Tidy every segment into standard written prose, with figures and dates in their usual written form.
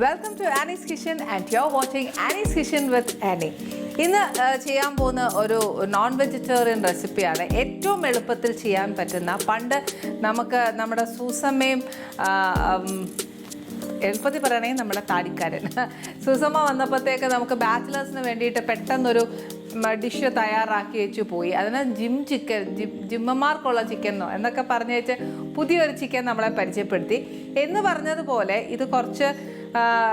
Welcome to Annie's Kitchen and you're watching Annie's Kitchen with Annie. ഇന്ന് ചെയ്യാൻ പോകുന്ന ഒരു നോൺ വെജിറ്റേറിയൻ റെസിപ്പിയാണ്. ഏറ്റവും എളുപ്പത്തിൽ ചെയ്യാൻ പറ്റുന്ന, പണ്ട് നമുക്ക് നമ്മുടെ സൂസമ്മയും എളുപ്പത്തിൽ പറയുകയാണെങ്കിൽ നമ്മുടെ താടിക്കാരൻ സൂസമ്മ വന്നപ്പോഴത്തേക്ക് നമുക്ക് ബാച്ചിലേഴ്സിന് വേണ്ടിയിട്ട് പെട്ടെന്നൊരു ഡിഷ് തയ്യാറാക്കി വെച്ച് പോയി. അതിന് ജിമ്മന്മാർക്കുള്ള ചിക്കനോ എന്നൊക്കെ പറഞ്ഞു വെച്ച് പുതിയൊരു ചിക്കൻ നമ്മളെ പരിചയപ്പെടുത്തി. എന്ന് പറഞ്ഞതുപോലെ ഇത് കുറച്ച്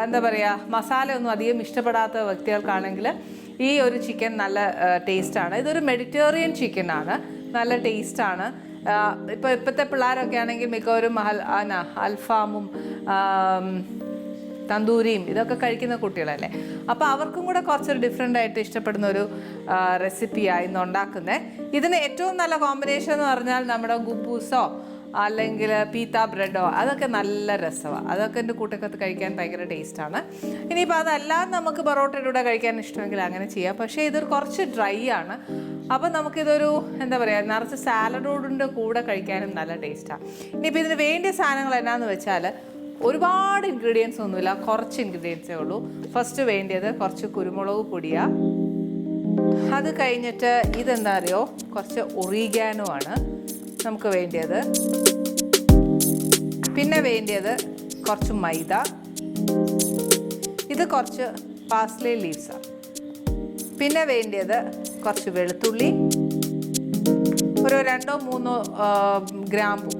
എന്താ പറയുക, മസാലയൊന്നും അധികം ഇഷ്ടപ്പെടാത്ത വ്യക്തികൾക്കാണെങ്കിൽ ഈ ഒരു ചിക്കൻ നല്ല ടേസ്റ്റാണ്. ഇതൊരു മെഡിറ്ററേനിയൻ ചിക്കനാണ്, നല്ല ടേസ്റ്റാണ്. ഇപ്പോഴത്തെ പിള്ളേരൊക്കെ ആണെങ്കിൽ മിക്കവരും അൽഫാമും തന്തൂരിയും ഇതൊക്കെ കഴിക്കുന്ന കുട്ടികളല്ലേ. അപ്പോൾ അവർക്കും കൂടെ കുറച്ചൊരു ഡിഫറെൻ്റ് ആയിട്ട് ഇഷ്ടപ്പെടുന്ന ഒരു റെസിപ്പിയാണ് ഇന്ന് ഉണ്ടാക്കുന്നത്. ഇതിന് ഏറ്റവും നല്ല കോമ്പിനേഷൻ എന്ന് പറഞ്ഞാൽ നമ്മുടെ ഗുബൂസോ അല്ലെങ്കിൽ പീത്ത ബ്രെഡോ, അതൊക്കെ നല്ല രസമാണ്. അതൊക്കെ എൻ്റെ കൂട്ടക്കത്ത് കഴിക്കാൻ ഭയങ്കര ടേസ്റ്റാണ്. ഇനിയിപ്പോൾ അതല്ലാതെ നമുക്ക് പൊറോട്ടയുടെ കൂടെ കഴിക്കാൻ ഇഷ്ടമെങ്കിൽ അങ്ങനെ ചെയ്യാം. പക്ഷേ ഇതൊരു കുറച്ച് ഡ്രൈ ആണ്. അപ്പോൾ നമുക്കിതൊരു എന്താ പറയുക, നിറച്ച് സാലഡോടിൻ്റെ കൂടെ കഴിക്കാനും നല്ല ടേസ്റ്റാണ്. ഇനിയിപ്പോൾ ഇതിന് വേണ്ടിയ സാധനങ്ങൾ എന്നാന്ന് വെച്ചാൽ ഒരുപാട് ഇൻഗ്രീഡിയൻസ് ഒന്നുമില്ല, കുറച്ച് ഇൻഗ്രീഡിയൻസേ ഉള്ളൂ. ഫസ്റ്റ് വേണ്ടിയത് കുറച്ച് കുരുമുളക് പൊടിയാണ്. അത് കഴിഞ്ഞിട്ട് ഇതെന്താ അറിയോ, കുറച്ച് ഒറിഗാനോ ആണ് നമുക്ക് വേണ്ടിയത്. പിന്നെ വേണ്ടിയത് കുറച്ച് മൈദ, ഇത് കുറച്ച് പാസ്ലേ ലീവ്സാണ്. പിന്നെ വേണ്ടിയത് കുറച്ച് വെളുത്തുള്ളി, ഒരു 2-3 ഗ്രാമ്പു.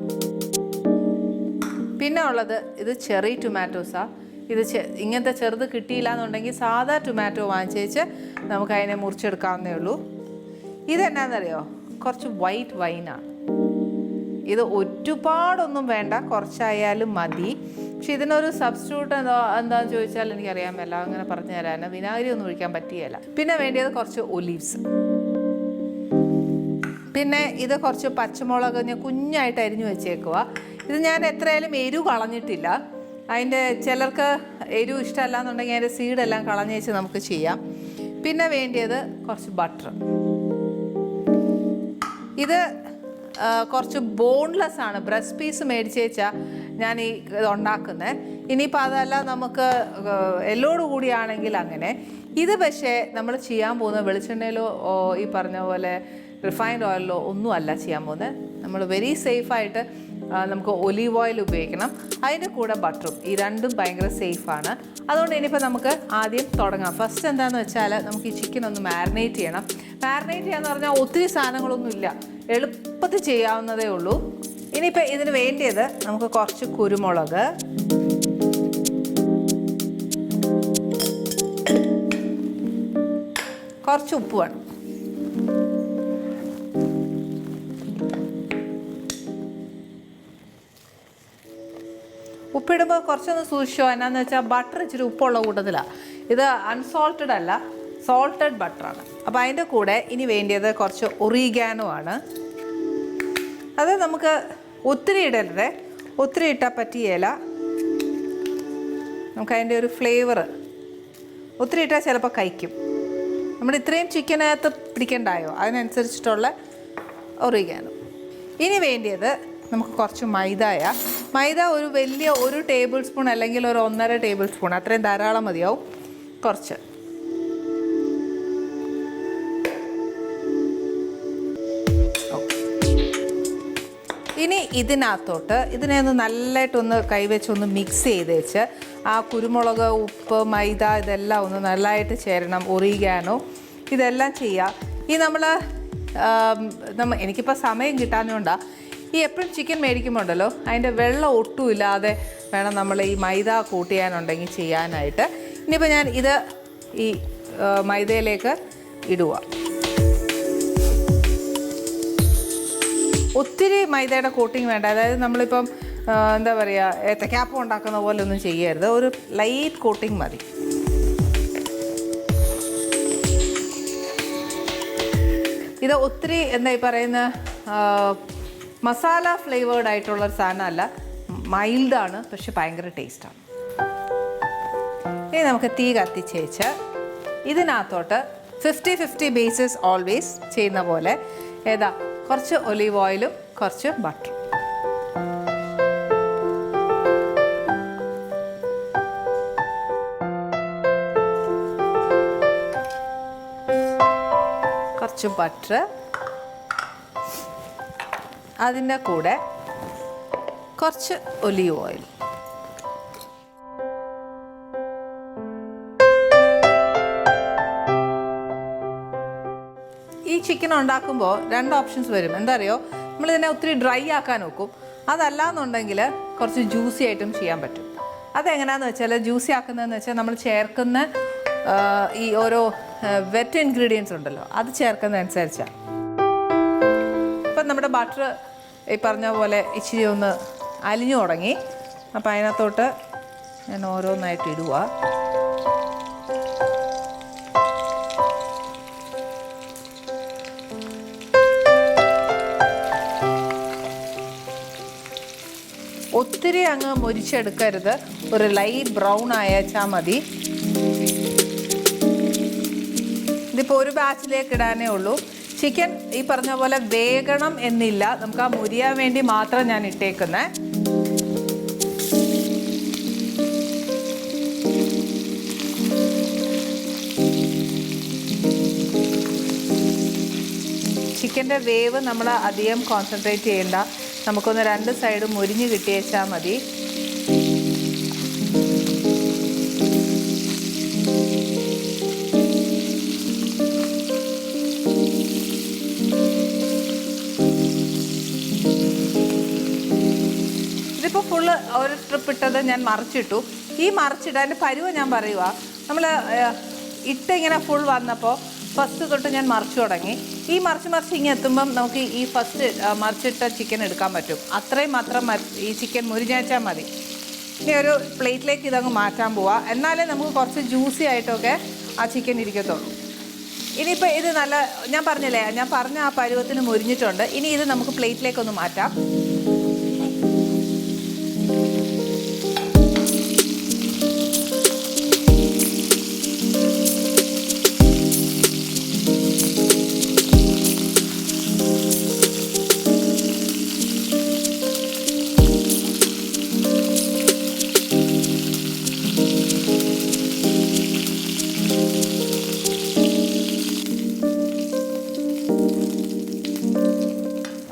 പിന്നെ ഉള്ളത് ഇത് ചെറി ടൊമാറ്റോസാണ്. ഇത് ഇങ്ങനത്തെ ചെറുത് കിട്ടിയില്ല എന്നുണ്ടെങ്കിൽ സാധാ ടൊമാറ്റോ വാങ്ങിച്ചേച്ച് നമുക്ക് അതിനെ മുറിച്ചെടുക്കാവുന്നേ ഉള്ളൂ. ഇതെന്നാന്നറിയോ, കുറച്ച് വൈറ്റ് വൈനാണ്. ഇത് ഒരുപാടൊന്നും വേണ്ട, കുറച്ചായാലും മതി. പക്ഷെ ഇതിനൊരു സബ്സ്റ്റിറ്റ്യൂട്ട് എന്താണെന്ന് ചോദിച്ചാൽ എനിക്കറിയാൻ മേല, അങ്ങനെ പറഞ്ഞു തരാൻ. വിനാഗിരി ഒന്നും ഒഴിക്കാൻ പറ്റിയല്ല. പിന്നെ വേണ്ടിയത് കുറച്ച് ഒലീവ്സ്. പിന്നെ ഇത് കുറച്ച് പച്ചമുളക് ഞാൻ കുഞ്ഞായിട്ട് അരിഞ്ഞു വെച്ചേക്കുക. ഇത് ഞാൻ എത്രയായാലും എരിവ് കളഞ്ഞിട്ടില്ല. അതിൻ്റെ ചിലർക്ക് എരിവ് ഇഷ്ടമല്ല എന്നുണ്ടെങ്കിൽ അതിൻ്റെ സീഡെല്ലാം കളഞ്ഞ് വെച്ച് നമുക്ക് ചെയ്യാം. പിന്നെ വേണ്ടിയത് കുറച്ച് ബട്ടർ. ഇത് കുറച്ച് ബോൺലെസ് ആണ്, ബ്രസ്റ്റ് പീസ് മേടിച്ച് വെച്ചാൽ ഞാൻ ഈ ഇത് ഉണ്ടാക്കുന്നത്. ഇനിയിപ്പോൾ അതല്ല നമുക്ക് എല്ലോട് കൂടിയാണെങ്കിൽ അങ്ങനെ. ഇത് പക്ഷേ നമ്മൾ ചെയ്യാൻ പോകുന്ന വെളിച്ചെണ്ണയിലോ ഈ പറഞ്ഞ പോലെ റിഫൈൻഡ് ഓയിലിലോ ഒന്നും അല്ല ചെയ്യാൻ പോകുന്നത്. നമ്മൾ വെരി സേഫായിട്ട് നമുക്ക് ഒലീവ് ഓയിൽ ഉപയോഗിക്കണം, അതിൻ്റെ കൂടെ ബട്ടറും. ഈ രണ്ടും ഭയങ്കര സേഫാണ്. അതുകൊണ്ട് ഇനിയിപ്പോൾ നമുക്ക് ആദ്യം തുടങ്ങാം. ഫസ്റ്റ് എന്താണെന്ന് വെച്ചാൽ നമുക്ക് ഈ ചിക്കൻ ഒന്ന് മാരിനേറ്റ് ചെയ്യണം. മാരിനേറ്റ് ചെയ്യാന്ന് പറഞ്ഞാൽ ഒത്തിരി സാധനങ്ങളൊന്നുമില്ല, എളുപ്പത്തിൽ ചെയ്യാവുന്നതേ ഉള്ളൂ. ഇനിയിപ്പോൾ ഇതിന് വേണ്ടിയത് നമുക്ക് കുറച്ച് കുരുമുളക്, കുറച്ച് ഉപ്പ് വേണം. ഉപ്പിടുമ്പോൾ കുറച്ചൊന്ന് സൂക്ഷിച്ചോ. എന്നാന്ന് വെച്ചാൽ ബട്ടർ ഇച്ചിരി ഉപ്പുള്ള കൂട്ടത്തിലാണ്. ഇത് അൺസോൾട്ടഡ് അല്ല, സോൾട്ടഡ് ബട്ടറാണ്. അപ്പോൾ അതിൻ്റെ കൂടെ ഇനി വേണ്ടിയത് കുറച്ച് ഒറിഗാനോ ആണ്. അത് നമുക്ക് ഒത്തിരി ഇടരുത്, ഒത്തിരി ഇട്ടാൽ പറ്റിയേല. നമുക്കതിൻ്റെ ഒരു ഫ്ലേവർ ഒത്തിരി ഇട്ടാൽ ചിലപ്പോൾ കഴിക്കും. നമ്മൾ ഇത്രയും ചിക്കനകത്ത് പിടിക്കണ്ടായോ, അതിനനുസരിച്ചിട്ടുള്ള ഒറിഗാനോ. ഇനി വേണ്ടിയത് നമുക്ക് കുറച്ച് മൈദ ഒരു വലിയ 1 ടേബിൾ സ്പൂൺ അല്ലെങ്കിൽ ഒരു 1.5 ടേബിൾ സ്പൂൺ, അത്രയും ധാരാളം മതിയാവും. കുറച്ച് ഇനി ഇതിനകത്തോട്ട് ഇതിനെ ഒന്ന് നല്ലതായിട്ടൊന്ന് കൈവച്ചൊന്ന് മിക്സ് ചെയ്ത് വെച്ച് ആ കുരുമുളക്, ഉപ്പ്, മൈദ ഇതെല്ലാം ഒന്ന് നല്ലതായിട്ട് ചേരണം. ഒറിഗാനോ ഇതെല്ലാം ചെയ്യുക. ഈ എനിക്കിപ്പോൾ സമയം കിട്ടാഞ്ഞുകൊണ്ടാണ്. ഈ എപ്പോഴും ചിക്കൻ മേടിക്കുമ്പോണ്ടല്ലോ അതിൻ്റെ വെള്ളം ഒട്ടും ഇല്ലാതെ വേണം നമ്മൾ ഈ മൈദ കൂട്ടിയാനുണ്ടെങ്കിൽ ചെയ്യാനായിട്ട്. ഇനിയിപ്പോൾ ഞാൻ ഇത് ഈ മൈദയിലേക്ക് ഇടുക. ഒത്തിരി മൈദയുടെ കോട്ടിങ് വേണ്ട. അതായത് നമ്മളിപ്പം എന്താ പറയുക, ഏത്തക്കാപ്പം ഉണ്ടാക്കുന്ന പോലെ ഒന്നും ചെയ്യരുത്, ഒരു ലൈറ്റ് കോട്ടിങ് മതി. ഇത് ഒത്തിരി എന്താ ഈ പറയുന്ന മസാല ഫ്ലേവേർഡ് ആയിട്ടുള്ളൊരു സാധനമല്ല, മൈൽഡാണ്, പക്ഷെ ഭയങ്കര ടേസ്റ്റാണ്. ഇനി നമുക്ക് തീ കത്തിച്ചേച്ച് ഇതിനകത്തോട്ട് 50-50 ബേസിസ് ഓൾവേസ് ചെയ്യുന്ന പോലെ കുറച്ച് ഒലീവ് ഓയിലും കുറച്ച് ബട്ടറും. കുറച്ച് ബട്ടർ, അതിൻ്റെ കൂടെ കുറച്ച് ഒലിവ് ഓയിൽ. ഈ ചിക്കൻ ഉണ്ടാക്കുമ്പോൾ 2 ഓപ്ഷൻസ് വരും. എന്താ അറിയോ, നമ്മളിതിനെ ഒത്തിരി ഡ്രൈ ആക്കാൻ നോക്കും. അതല്ലാന്നുണ്ടെങ്കിൽ കുറച്ച് ജ്യൂസി ആയിട്ടും ചെയ്യാൻ പറ്റും. അതെങ്ങനെയാണെന്ന് വെച്ചാൽ, ജ്യൂസി ആക്കുന്നതെന്ന് വെച്ചാൽ നമ്മൾ ചേർക്കുന്ന ഈ ഓരോ വെറ്റ് ഇൻഗ്രീഡിയൻസ് ഉണ്ടല്ലോ, അത് ചേർക്കുന്നതനുസരിച്ചാണ്. ഇപ്പം നമ്മുടെ ബട്ടർ ഈ പറഞ്ഞ പോലെ ഇച്ചിരി ഒന്ന് അലിഞ്ഞു തുടങ്ങി. അപ്പം അതിനകത്തോട്ട് ഞാൻ ഓരോന്നായിട്ട് ഇടുക. ഒത്തിരി അങ്ങ് മൊരിച്ചെടുക്കരുത്, ഒരു ലൈറ്റ് ബ്രൗൺ അയച്ചാൽ മതി. ഇതിപ്പോൾ ഒരു ബാച്ചിലേക്ക് ഇടാനേ ഉള്ളൂ. ചിക്കൻ ഈ പറഞ്ഞ പോലെ വേഗണം എന്നില്ല, നമുക്ക് ആ മുരിയാൻ വേണ്ടി മാത്രം ഞാൻ ഇട്ടേക്കുന്നത്. ചിക്കൻ്റെ വേവ് നമ്മൾ അധികം കോൺസെൻട്രേറ്റ് ചെയ്യേണ്ട, നമുക്കൊന്ന് 2 സൈഡും മുരിഞ്ഞ് കിട്ടിയേച്ചാൽ മതി. ഇതിപ്പോൾ ഫുള്ള് ഒരു ട്രിപ്പ് ഇട്ടത് ഞാൻ മറിച്ചിട്ടു. ഈ മറിച്ചിടാൻ്റെ പരുവ ഞാൻ പറയുക, നമ്മൾ ഇങ്ങനെ ഫുൾ വന്നപ്പോൾ ഫസ്റ്റ് തൊട്ട് ഞാൻ മറിച്ചു തുടങ്ങി. ഈ മറിച്ച് ഇങ്ങനെ എത്തുമ്പം നമുക്ക് ഈ ഫസ്റ്റ് മറിച്ചിട്ട ചിക്കൻ എടുക്കാൻ പറ്റും. അത്രയും മാത്രം ഈ ചിക്കൻ മുരിഞ്ഞാച്ചാൽ മതി. ഇനി ഒരു പ്ലേറ്റിലേക്ക് ഇതങ്ങ് മാറ്റാൻ പോവാം. എന്നാലേ നമുക്ക് കുറച്ച് ജ്യൂസി ആയിട്ടൊക്കെ ആ ചിക്കൻ ഇരിക്കത്തുള്ളൂ. ഇനിയിപ്പോൾ ഇത് നല്ല, ഞാൻ പറഞ്ഞില്ലേ, ഞാൻ പറഞ്ഞ ആ പരുവത്തിന് മുരിഞ്ഞിട്ടുണ്ട്. ഇനി ഇത് നമുക്ക് പ്ലേറ്റിലേക്കൊന്ന് മാറ്റാം.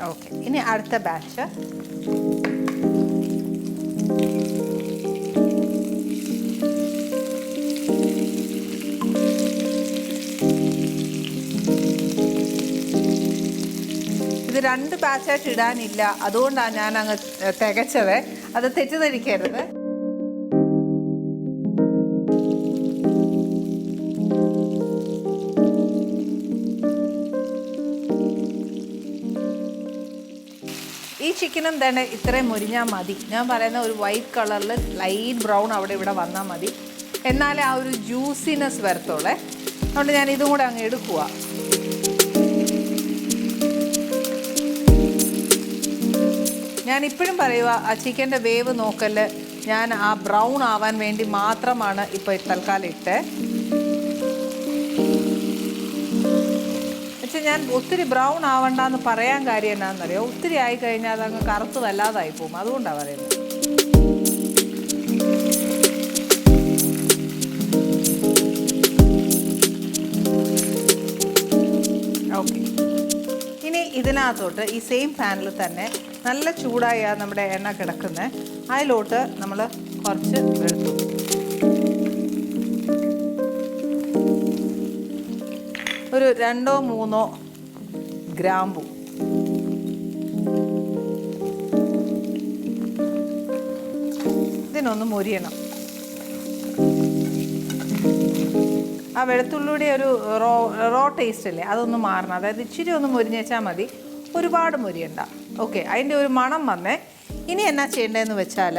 ഓക്കെ, ഇനി അടുത്ത ബാച്ച്. ഇത് 2 ബാച്ചായിട്ട് ഇടാനില്ല, അതുകൊണ്ടാണ് ഞാൻ അങ്ങ് തികച്ചത്. അത് തെറ്റിദ്ധരിക്കരുത്. ഈ ചിക്കനും തന്നെ ഇത്രയും മുരിഞ്ഞാൽ മതി. ഞാൻ പറയുന്ന ഒരു വൈറ്റ് കളറിൽ ലൈറ്റ് ബ്രൗൺ അവിടെ ഇവിടെ വന്നാൽ മതി, എന്നാലേ ആ ഒരു ജ്യൂസിനെസ് വരത്തുള്ളേ. അതുകൊണ്ട് ഞാൻ ഇതും കൂടെ അങ്ങ് എടുക്കുക. ഞാൻ ഇപ്പോഴും പറയുക, ആ ചിക്കൻ്റെ വേവ് നോക്കല് ഞാൻ ആ ബ്രൗൺ ആവാൻ വേണ്ടി മാത്രമാണ് ഇപ്പോൾ തൽക്കാലം ഇട്ട്. ഞാൻ ഒത്തിരി ബ്രൗൺ ആവണ്ടെന്ന് പറയാൻ കാര്യം എന്നാണെന്നറിയോ, ഒത്തിരി ആയിക്കഴിഞ്ഞാൽ അതങ്ങ് കറുത്ത് വല്ലാതായി പോകും. അതുകൊണ്ടാണ് പറയുന്നത്. ഓക്കെ, ഇനി ഇതിനകത്തോട്ട് ഈ സെയിം പാനിൽ തന്നെ നല്ല ചൂടായ നമ്മുടെ എണ്ണ കിടക്കുന്നത്, അതിലോട്ട് നമ്മൾ കുറച്ച് വെളുത്തു, ഒരു 2-3 ഗ്രാമ്പു, ഇതിനൊന്ന് മൊരിയണം. ആ വെളുത്തുള്ളിയുടെ ഒരു റോ ടേസ്റ്റ് അല്ലേ, അതൊന്ന് മാറണം. അതായത് ഇച്ചിരി ഒന്ന് മൊരിഞ്ഞേച്ചാൽ മതി, ഒരുപാട് മൊരിയണ്ട. ഓക്കെ, അതിൻ്റെ ഒരു മണം വന്നേ. ഇനി എന്നാ ചെയ്യേണ്ടതെന്ന് വെച്ചാൽ,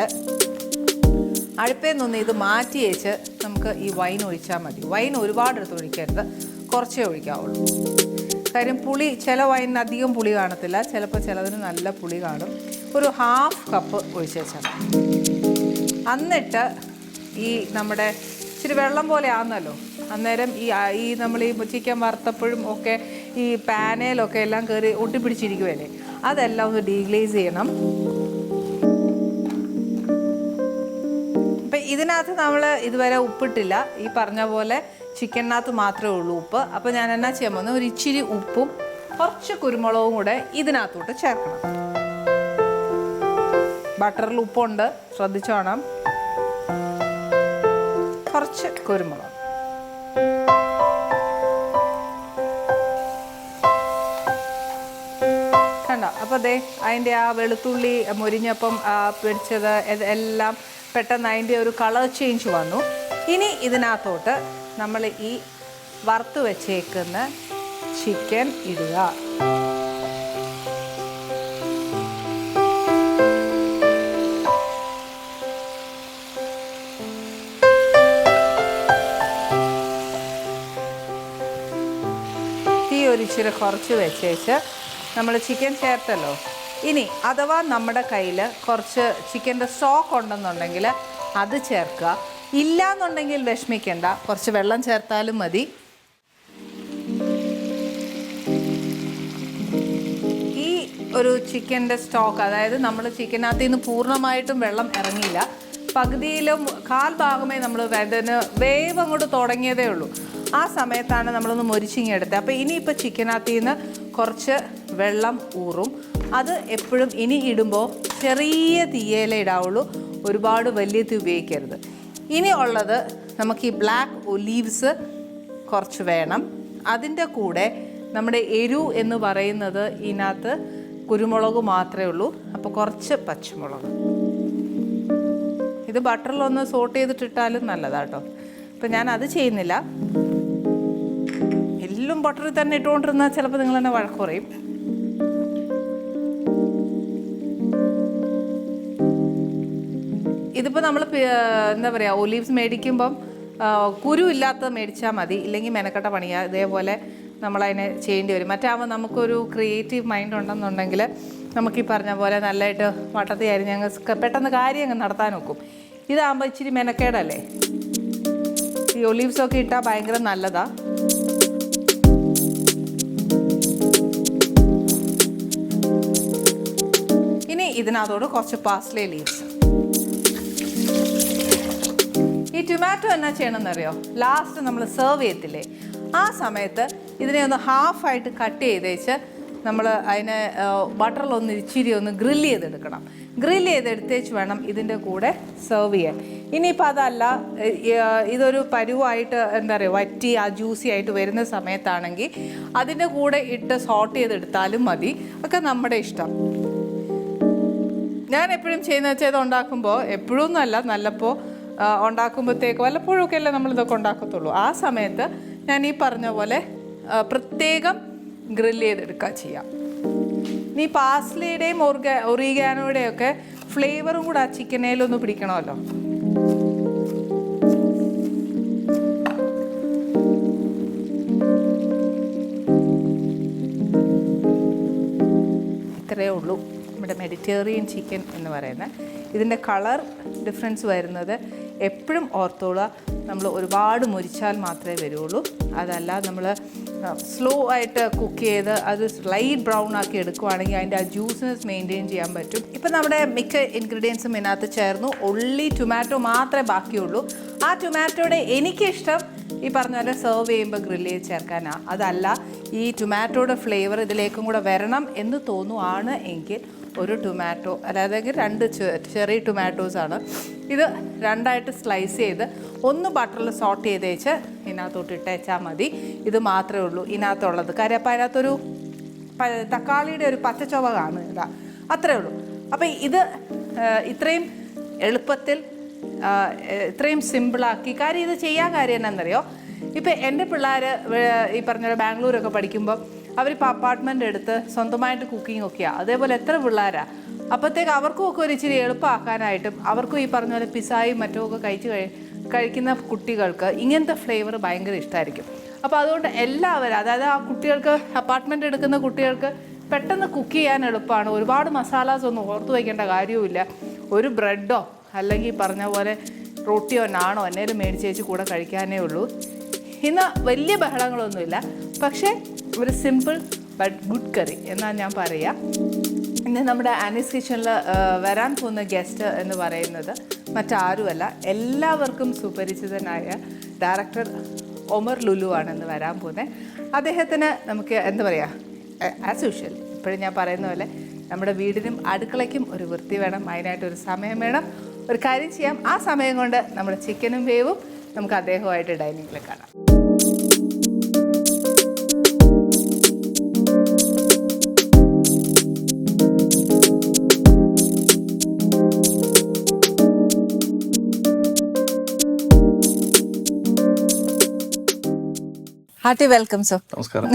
അടുപ്പേൽ നിന്ന് ഇത് മാറ്റി വെച്ച് നമുക്ക് ഈ വൈൻ ഒഴിച്ചാൽ മതി. വൈൻ ഒരുപാട് എടുത്ത് ഒഴിക്കരുത്, കുറച്ചേ ഒഴിക്കാവുള്ളൂ. കാര്യം പുളി, ചില വൈനിന് അധികം പുളി കാണത്തില്ല, ചിലപ്പോൾ ചിലതിന് നല്ല പുളി കാണും. ഒരു 1/2 കപ്പ് ഒഴിച്ച് വെച്ചാൽ മതി. എന്നിട്ട് ഈ നമ്മുടെ ഇച്ചിരി വെള്ളം പോലെ ആണെന്നല്ലോ, അന്നേരം ഈ നമ്മൾ ഈ ചിക്കൻ വറുത്തപ്പോഴും ഒക്കെ ഈ പാനയിലൊക്കെ എല്ലാം കയറി ഒട്ടിപ്പിടിച്ചിരിക്കുമല്ലേ, അതെല്ലാം ഒന്ന് ഡീഗ്ലേസ് ചെയ്യണം. അപ്പം ഇതിനകത്ത് നമ്മൾ ഇതുവരെ ഉപ്പിട്ടില്ല. ഈ പറഞ്ഞ പോലെ ചിക്കനകത്ത് മാത്രമേ ഉള്ളൂ ഉപ്പ്. അപ്പോൾ ഞാൻ എന്നാ ചെയ്യാൻ പോകുന്നത്, ഒരു ഇച്ചിരി ഉപ്പും കുറച്ച് കുരുമുളകും കൂടെ ഇതിനകത്തോട്ട് ചേർക്കണം. ബട്ടറിൽ ഉപ്പുണ്ട്, ശ്രദ്ധിച്ചോണം. കുറച്ച് കുരുമുളക്, കണ്ടോ? അപ്പോൾ ദേ അതിൻ്റെ ആ വെളുത്തുള്ളി മുരിഞ്ഞപ്പം പിടിച്ചത് എല്ലാം പെട്ടെന്ന് അതിൻ്റെ ഒരു കളർ ചേഞ്ച് വന്നു. ഇനി ഇതിനകത്തോട്ട് നമ്മൾ ഈ വറുത്ത് വെച്ചേക്കുന്ന ചിക്കൻ ഇടുക. തീ ഒരിച്ചിരി കുറച്ച് വെച്ചേച്ച് നമ്മൾ ചിക്കൻ ചേർത്തല്ലോ. ഇനി അഥവാ നമ്മുടെ കയ്യിൽ കുറച്ച് ചിക്കൻ്റെ സ്റ്റോക്ക് ഉണ്ടെന്നുണ്ടെങ്കിൽ അത് ചേർക്കുക. ഇല്ല എന്നുണ്ടെങ്കിൽ വിഷമിക്കേണ്ട, കുറച്ച് വെള്ളം ചേർത്താലും മതി. ഈ ഒരു ചിക്കൻ്റെ സ്റ്റോക്ക്, അതായത് നമ്മൾ ചിക്കനകത്ത് നിന്ന് പൂർണ്ണമായിട്ടും വെള്ളം ഇറങ്ങിയില്ല, പകുതിയിലും കാൽ ഭാഗമേ നമ്മൾ വേവ് അങ്ങോട്ട് തുടങ്ങിയതേ ഉള്ളൂ. ആ സമയത്താണ് നമ്മളൊന്ന് മൊരിച്ചിങ്ങെടുത്തത്. അപ്പോൾ ഇനിയിപ്പോൾ ചിക്കനകത്ത് നിന്ന് കുറച്ച് വെള്ളം ഊറും. അത് എപ്പോഴും ഇനി ഇടുമ്പോൾ ചെറിയ തീയേലേ ഇടാവുള്ളൂ, ഒരുപാട് വലിയ തീ ഉപയോഗിക്കരുത്. ഇനി ഉള്ളത് നമുക്ക് ഈ ബ്ലാക്ക് ഒലീവ്സ് കുറച്ച് വേണം. അതിൻ്റെ കൂടെ നമ്മുടെ എരിവ് എന്ന് പറയുന്നത് ഇതിനകത്ത് കുരുമുളക് മാത്രമേ ഉള്ളൂ. അപ്പോൾ കുറച്ച് പച്ചമുളക്. ഇത് ബട്ടറിലൊന്ന് സോട്ട് ചെയ്തിട്ടിട്ടാലും നല്ലതാട്ടോ. ഇപ്പം ഞാൻ അത് ചെയ്യുന്നില്ല. എല്ലാം ബട്ടറിൽ തന്നെ ഇട്ടുകൊണ്ടിരുന്നാൽ ചിലപ്പോൾ നിങ്ങൾ തന്നെ വഴക്ക് പറയും. ഇതിപ്പോൾ നമ്മൾ എന്താ പറയുക, ഒലീവ്സ് മേടിക്കുമ്പം കുരു ഇല്ലാത്തത് മേടിച്ചാൽ മതി, ഇല്ലെങ്കിൽ മെനക്കെട്ട പണിയാണ്. ഇതേപോലെ നമ്മളതിനെ ചെയ്യേണ്ടി വരും. മറ്റാകുമ്പോൾ നമുക്കൊരു ക്രിയേറ്റീവ് മൈൻഡ് ഉണ്ടെന്നുണ്ടെങ്കിൽ നമുക്ക് ഈ പറഞ്ഞ പോലെ നല്ലതായിട്ട് വട്ടത്തി അരിഞ്ഞ് ഞങ്ങൾ പെട്ടെന്ന് കാര്യം അങ്ങ് നടത്താൻ നോക്കും. ഇതാകുമ്പോൾ ഇച്ചിരി മെനക്കേടല്ലേ. ഈ ഒലീവ്സൊക്കെ ഇട്ടാൽ ഭയങ്കര നല്ലതാണ്. ഇനി ഇതിനകത്തോട് കുറച്ച് പാസ്ലേ ലീവ്സ്. ഈ ടൊമാറ്റോ എന്നാ ചെയ്യണമെന്നറിയോ, ലാസ്റ്റ് നമ്മൾ സെർവ് ചെയ്യത്തില്ലേ, ആ സമയത്ത് ഇതിനെ ഒന്ന് ഹാഫായിട്ട് കട്ട് ചെയ്തേച്ച് നമ്മൾ അതിനെ ബട്ടറിലൊന്ന് ഇച്ചിരി ഒന്ന് ഗ്രില്ല് ചെയ്തെടുക്കണം. ഗ്രില്ല് ചെയ്തെടുത്തേച്ച് വേണം ഇതിൻ്റെ കൂടെ സെർവ് ചെയ്യാൻ. ഇനിയിപ്പോൾ അതല്ല, ഇതൊരു പരുവായിട്ട് എന്താ പറയുക വറ്റി ആ ജ്യൂസി ആയിട്ട് വരുന്ന സമയത്താണെങ്കിൽ അതിൻ്റെ കൂടെ ഇട്ട് സോട്ട് ചെയ്തെടുത്താലും മതി. ഒക്കെ നമ്മുടെ ഇഷ്ടം. ഞാൻ എപ്പോഴും ചെയ്യുന്ന വെച്ചാൽ ഇത് ഉണ്ടാക്കുമ്പോൾ എപ്പോഴൊന്നും അല്ല, നല്ലപ്പോൾ ഉണ്ടാക്കുമ്പോഴത്തേക്ക് വല്ലപ്പോഴൊക്കെ അല്ലേ നമ്മളിതൊക്കെ ഉണ്ടാക്കത്തുള്ളൂ. ആ സമയത്ത് ഞാൻ ഈ പറഞ്ഞ പോലെ പ്രത്യേകം ഗ്രില്ല് ചെയ്തെടുക്കുക ചെയ്യാം. ഇനി പാസ്ലയുടെയും ഒറിഗാനോയുടെയും ഒക്കെ ഫ്ലേവറും കൂടെ ആ ചിക്കനേലൊന്ന് പിടിക്കണമല്ലോ. ഇത്രയേ ഉള്ളൂ നമ്മുടെ മെഡിറ്ററേനിയൻ ചിക്കൻ എന്ന് പറയുന്നത്. ഇതിൻ്റെ കളർ ഡിഫറൻസ് വരുന്നത് എപ്പോഴും ഓർത്തോളുക, നമ്മൾ ഒരുപാട് മുരിച്ചാൽ മാത്രമേ വരുള്ളൂ. അതല്ല നമ്മൾ സ്ലോ ആയിട്ട് കുക്ക് ചെയ്ത് അത് ലൈറ്റ് ബ്രൗൺ ആക്കി എടുക്കുവാണെങ്കിൽ അതിൻ്റെ ആ ജ്യൂസിനെസ് മെയിൻറ്റെയിൻ ചെയ്യാൻ പറ്റും. ഇപ്പം നമ്മുടെ മിക്ക ഇൻഗ്രീഡിയൻസും ഇതിനകത്ത് ചേർന്നു. ഒള്ളി ടൊമാറ്റോ മാത്രമേ ബാക്കിയുള്ളൂ. ആ ടൊമാറ്റോയുടെ എനിക്കിഷ്ടം ഈ പറഞ്ഞ പോലെ സെർവ് ചെയ്യുമ്പോൾ ഗ്രില്ല് ചെയ്ത് ചേർക്കാനാണ്. അതല്ല, ഈ ടൊമാറ്റോയുടെ ഫ്ലേവർ ഇതിലേക്കും കൂടെ വരണം എന്ന് തോന്നുവാണ് എങ്കിൽ ഒരു ടൊമാറ്റോ, അതായത് 2 ചെറിയ ടൊമാറ്റോസാണ്, ഇത് 2ആയിട്ട് സ്ലൈസ് ചെയ്ത് ഒന്ന് ബട്ടറിൽ സോട്ട് ചെയ്ത് വെച്ച് ഇതിനകത്തോട്ട് ഇട്ടേച്ചാൽ മതി. ഇത് മാത്രമേ ഉള്ളൂ ഇതിനകത്തുള്ളത്. കാര്യം അപ്പം അതിനകത്തൊരു തക്കാളിയുടെ ഒരു പച്ചച്ചൊവ കാണുക, അത്രേ ഉള്ളൂ. അപ്പം ഇത് ഇത്രയും എളുപ്പത്തിൽ ഇത്രയും സിമ്പിളാക്കി. കാര്യം ഇത് ചെയ്യാൻ കാര്യം എന്നാണെന്നറിയോ, ഇപ്പം എൻ്റെ പിള്ളേർ ഈ പറഞ്ഞ ബാംഗ്ലൂരൊക്കെ പഠിക്കുമ്പോൾ അവരിപ്പോൾ അപ്പാർട്ട്മെൻ്റ് എടുത്ത് സ്വന്തമായിട്ട് കുക്കിംഗ് ഒക്കെയാണ്. അതേപോലെ എത്ര പിള്ളേരാണ്. അപ്പോഴത്തേക്ക് അവർക്കും ഒക്കെ ഒരു ഇച്ചിരി എളുപ്പമാക്കാനായിട്ടും അവർക്കും ഈ പറഞ്ഞ പോലെ പിസ്സായും മറ്റുമൊക്കെ കഴിക്കുന്ന കുട്ടികൾക്ക് ഇങ്ങനത്തെ ഫ്ലേവർ ഭയങ്കര ഇഷ്ടമായിരിക്കും. അപ്പോൾ അതുകൊണ്ട് എല്ലാവരും, അതായത് ആ കുട്ടികൾക്ക് അപ്പാർട്ട്മെൻ്റ് എടുക്കുന്ന കുട്ടികൾക്ക് പെട്ടെന്ന് കുക്ക് ചെയ്യാൻ എളുപ്പമാണ്. ഒരുപാട് മസാലാസ് ഒന്നും ഓർത്ത് വയ്ക്കേണ്ട കാര്യവുമില്ല. ഒരു ബ്രെഡോ അല്ലെങ്കിൽ പറഞ്ഞ പോലെ റൊട്ടിയോ നാണോ എന്നേലും മേടിച്ച് വെച്ച് കൂടെ കഴിക്കാനേ ഉള്ളൂ. ഇന്ന് വലിയ ബഹളങ്ങളൊന്നുമില്ല, പക്ഷേ ഒരു സിമ്പിൾ ബട്ട് ഗുഡ് കറി എന്നാണ് ഞാൻ പറയുക. ഇന്ന് നമ്മുടെ ആനീസ് കിച്ചണിൽ വരാൻ പോകുന്ന ഗസ്റ്റ് എന്ന് പറയുന്നത് മറ്റാരുമല്ല, എല്ലാവർക്കും സുപരിചിതനായ ഡയറക്ടർ ഒമർ ലുലു ആണെന്ന് വരാൻ പോകുന്നത്. അദ്ദേഹത്തിന് നമുക്ക് എന്താ പറയുക, ആസ് യൂഷ്വൽ ഇപ്പോഴും ഞാൻ പറയുന്ന പോലെ നമ്മുടെ വീടിനും അടുക്കളയ്ക്കും ഒരു വൃത്തി വേണം, അതിനായിട്ടൊരു സമയം വേണം. ഒരു കാര്യം ചെയ്യാം, ആ സമയം കൊണ്ട് നമ്മുടെ ചിക്കനും വേവും നമുക്ക് അദ്ദേഹവുമായിട്ട് ഡൈനിങ്ങിൽ കാണാം. Hearty welcome sir. നമസ്കാരം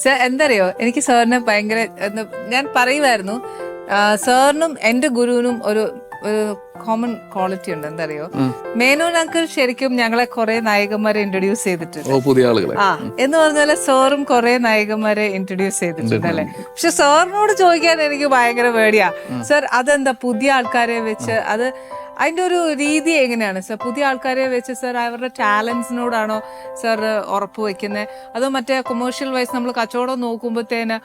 സർ. എന്തറിയോ, എനിക്ക് സാറിന് ഭയങ്കര ഞാൻ പറയുമായിരുന്നു, സാറിനും എൻ്റെ ഗുരുവിനും ഒരു കോമൺ ക്വാളിറ്റി ഉണ്ട്. എന്തറിയോ, മേനോൻ അങ്കിൾ ശരിക്കും ഞങ്ങളെ കുറെ നായകന്മാരെ ഇൻട്രൊഡ്യൂസ് ചെയ്തിട്ടുണ്ട്. പുതിയ ആളുകളെ എന്ന് പറഞ്ഞാല് സാറും കുറെ നായകന്മാരെ ഇൻട്രൊഡ്യൂസ് ചെയ്തിട്ടുണ്ട് അല്ലെ. പക്ഷെ സാറിനോട് ചോദിക്കാൻ എനിക്ക് ഭയങ്കര പേടിയാ. സർ, അതെന്താ പുതിയ ആൾക്കാരെ വെച്ച് അത് അതിന്റെ ഒരു രീതി എങ്ങനെയാണ് സർ? പുതിയ ആൾക്കാരെ വെച്ച് സർ അവരുടെ ടാലൻസിനോടാണോ സർ ഉറപ്പ് വെക്കുന്നത്, അതോ മറ്റേ കൊമേഴ്ഷ്യൽ വൈസ് നമ്മൾ കച്ചവടം നോക്കുമ്പോഴത്തേന്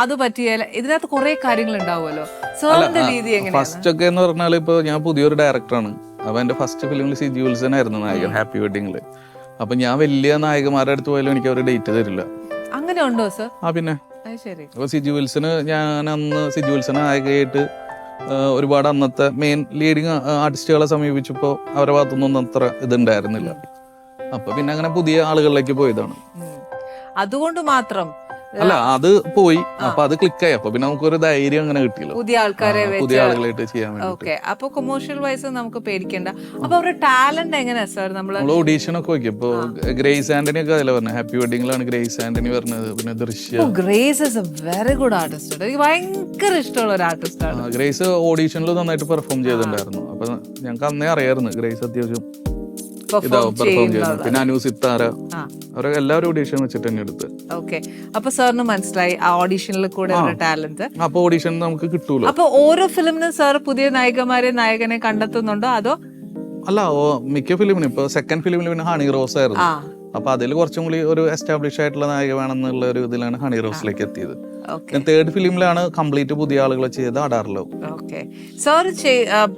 അത് പറ്റിയല്ല? ഇതിനകത്ത് കുറെ കാര്യങ്ങൾ ഉണ്ടാവുമല്ലോ. സാറിന്റെ രീതി എങ്ങനെയാണ്? ഫസ്റ്റ് ഒക്കെ എന്ന് പറഞ്ഞാൽ ഇപ്പൊ ഞാൻ പുതിയൊരു ഡയറക്ടറാണ്. അപ്പൊ എന്റെ ഫസ്റ്റ് ഫിലിമിൽ സിജി വിൽസൺ ആയിരുന്നു നായകൻ, ഹാപ്പി വെഡിങ്ങില്. അപ്പൊ ഞാൻ വലിയ നായകന്മാരുടെ അടുത്ത് പോയാലും എനിക്ക് അവർ ഡേറ്റ് തരില്ല. അങ്ങനെ ഉണ്ടോ സർ? പിന്നെ ശരി. അപ്പൊ സിജി വിൽസന് ഞാൻ അന്ന് സിജി വിൽസൺ നായകയായിട്ട് ഒരുപാട് അന്നത്തെ മെയിൻ ലീഡിങ് ആർട്ടിസ്റ്റുകളെ സമീപിച്ചപ്പോ അവരുടെ ഭാഗത്തുനിന്നൊന്നും അത്ര ഇതുണ്ടായിരുന്നില്ല. അപ്പൊ പിന്നെ അങ്ങനെ പുതിയ ആളുകളിലേക്ക് പോയതാണ്. അതുകൊണ്ട് മാത്രം അല്ല, അത് പോയി. അപ്പൊ അത് ക്ലിക്കായി. അപ്പൊ പിന്നെ നമുക്കൊരു ധൈര്യം അങ്ങനെ കിട്ടിയല്ലോ, പുതിയ ആൾക്കാരെ പുതിയ ആളുകളായിട്ട് ചെയ്യാൻ വേണ്ടി. ഓക്കെ. അപ്പൊ കൊമേഴ്ഷ്യൽ വൈസ് നമുക്ക് പേടിക്കണ്ട. അപ്പൊ അവരുടെ ടാലന്റ് എങ്ങനെയാ സാർ? നമ്മൾ ഓഡീഷൻ ഒക്കെ നോക്കി. ഇപ്പൊ ഗ്രേസ് ആന്റണി ഒക്കെ അതിലെ പറഞ്ഞത്, ഹാപ്പി വെഡിങ്ങിലാണ് ഗ്രേസ് ആന്റണി പറഞ്ഞത്. പിന്നെ ദൃശ്യം. Grace is A very good artist. എനിക്ക് ഭയങ്കര ഇഷ്ടമുള്ള ഒരു ആർട്ടിസ്റ്റ് ആണ്. ഗ്രേസ് ഓഡീഷനിൽ നന്നായിട്ട് പെർഫോം ചെയ്തിട്ടുണ്ടായിരുന്നു. അപ്പൊ ഞങ്ങൾക്ക് അന്നേ അറിയായിരുന്നു ഗ്രേസ് അത്യാവശ്യം പെർഫോം ചെയ്യുന്നത്. പിന്നെ അനു സിത്താര, അവരൊക്കെ എല്ലാവരും ഓഡീഷൻ വെച്ചിട്ട് തന്നെ എടുത്ത്. ഓക്കെ. അപ്പൊ സാറിന് മനസ്സിലായി ആ ഓഡീഷനിൽ കൂടെ ടാലന്റ്. അപ്പൊ ഓഡീഷൻ നമുക്ക് കിട്ടൂല. അപ്പൊ ഓരോ ഫിലിമിനും സാർ പുതിയ നായകനെ കണ്ടെത്തുന്നുണ്ടോ അതോ? അല്ല, മിക്ക ഫിലിമിനും ഇപ്പൊ സെക്കൻഡ് ഫിലിമിൽ പിന്നെ ഹണി റോസ് ആയിരുന്നു. അപ്പൊ അതിൽ കുറച്ചും കൂടി ഒരു എസ്റ്റാബ്ലിഷ് ആയിട്ടുള്ള നായിക വേണമെന്നുള്ള ഒരു ഇതിലാണ് ഹണി റോസിലേക്ക് എത്തിയത്. തേർഡ് ഫിലിമിലാണ് കംപ്ലീറ്റ് പുതിയ ആളുകളെ ചെയ്ത് അടാറിലോ. ഓക്കെ. സാർ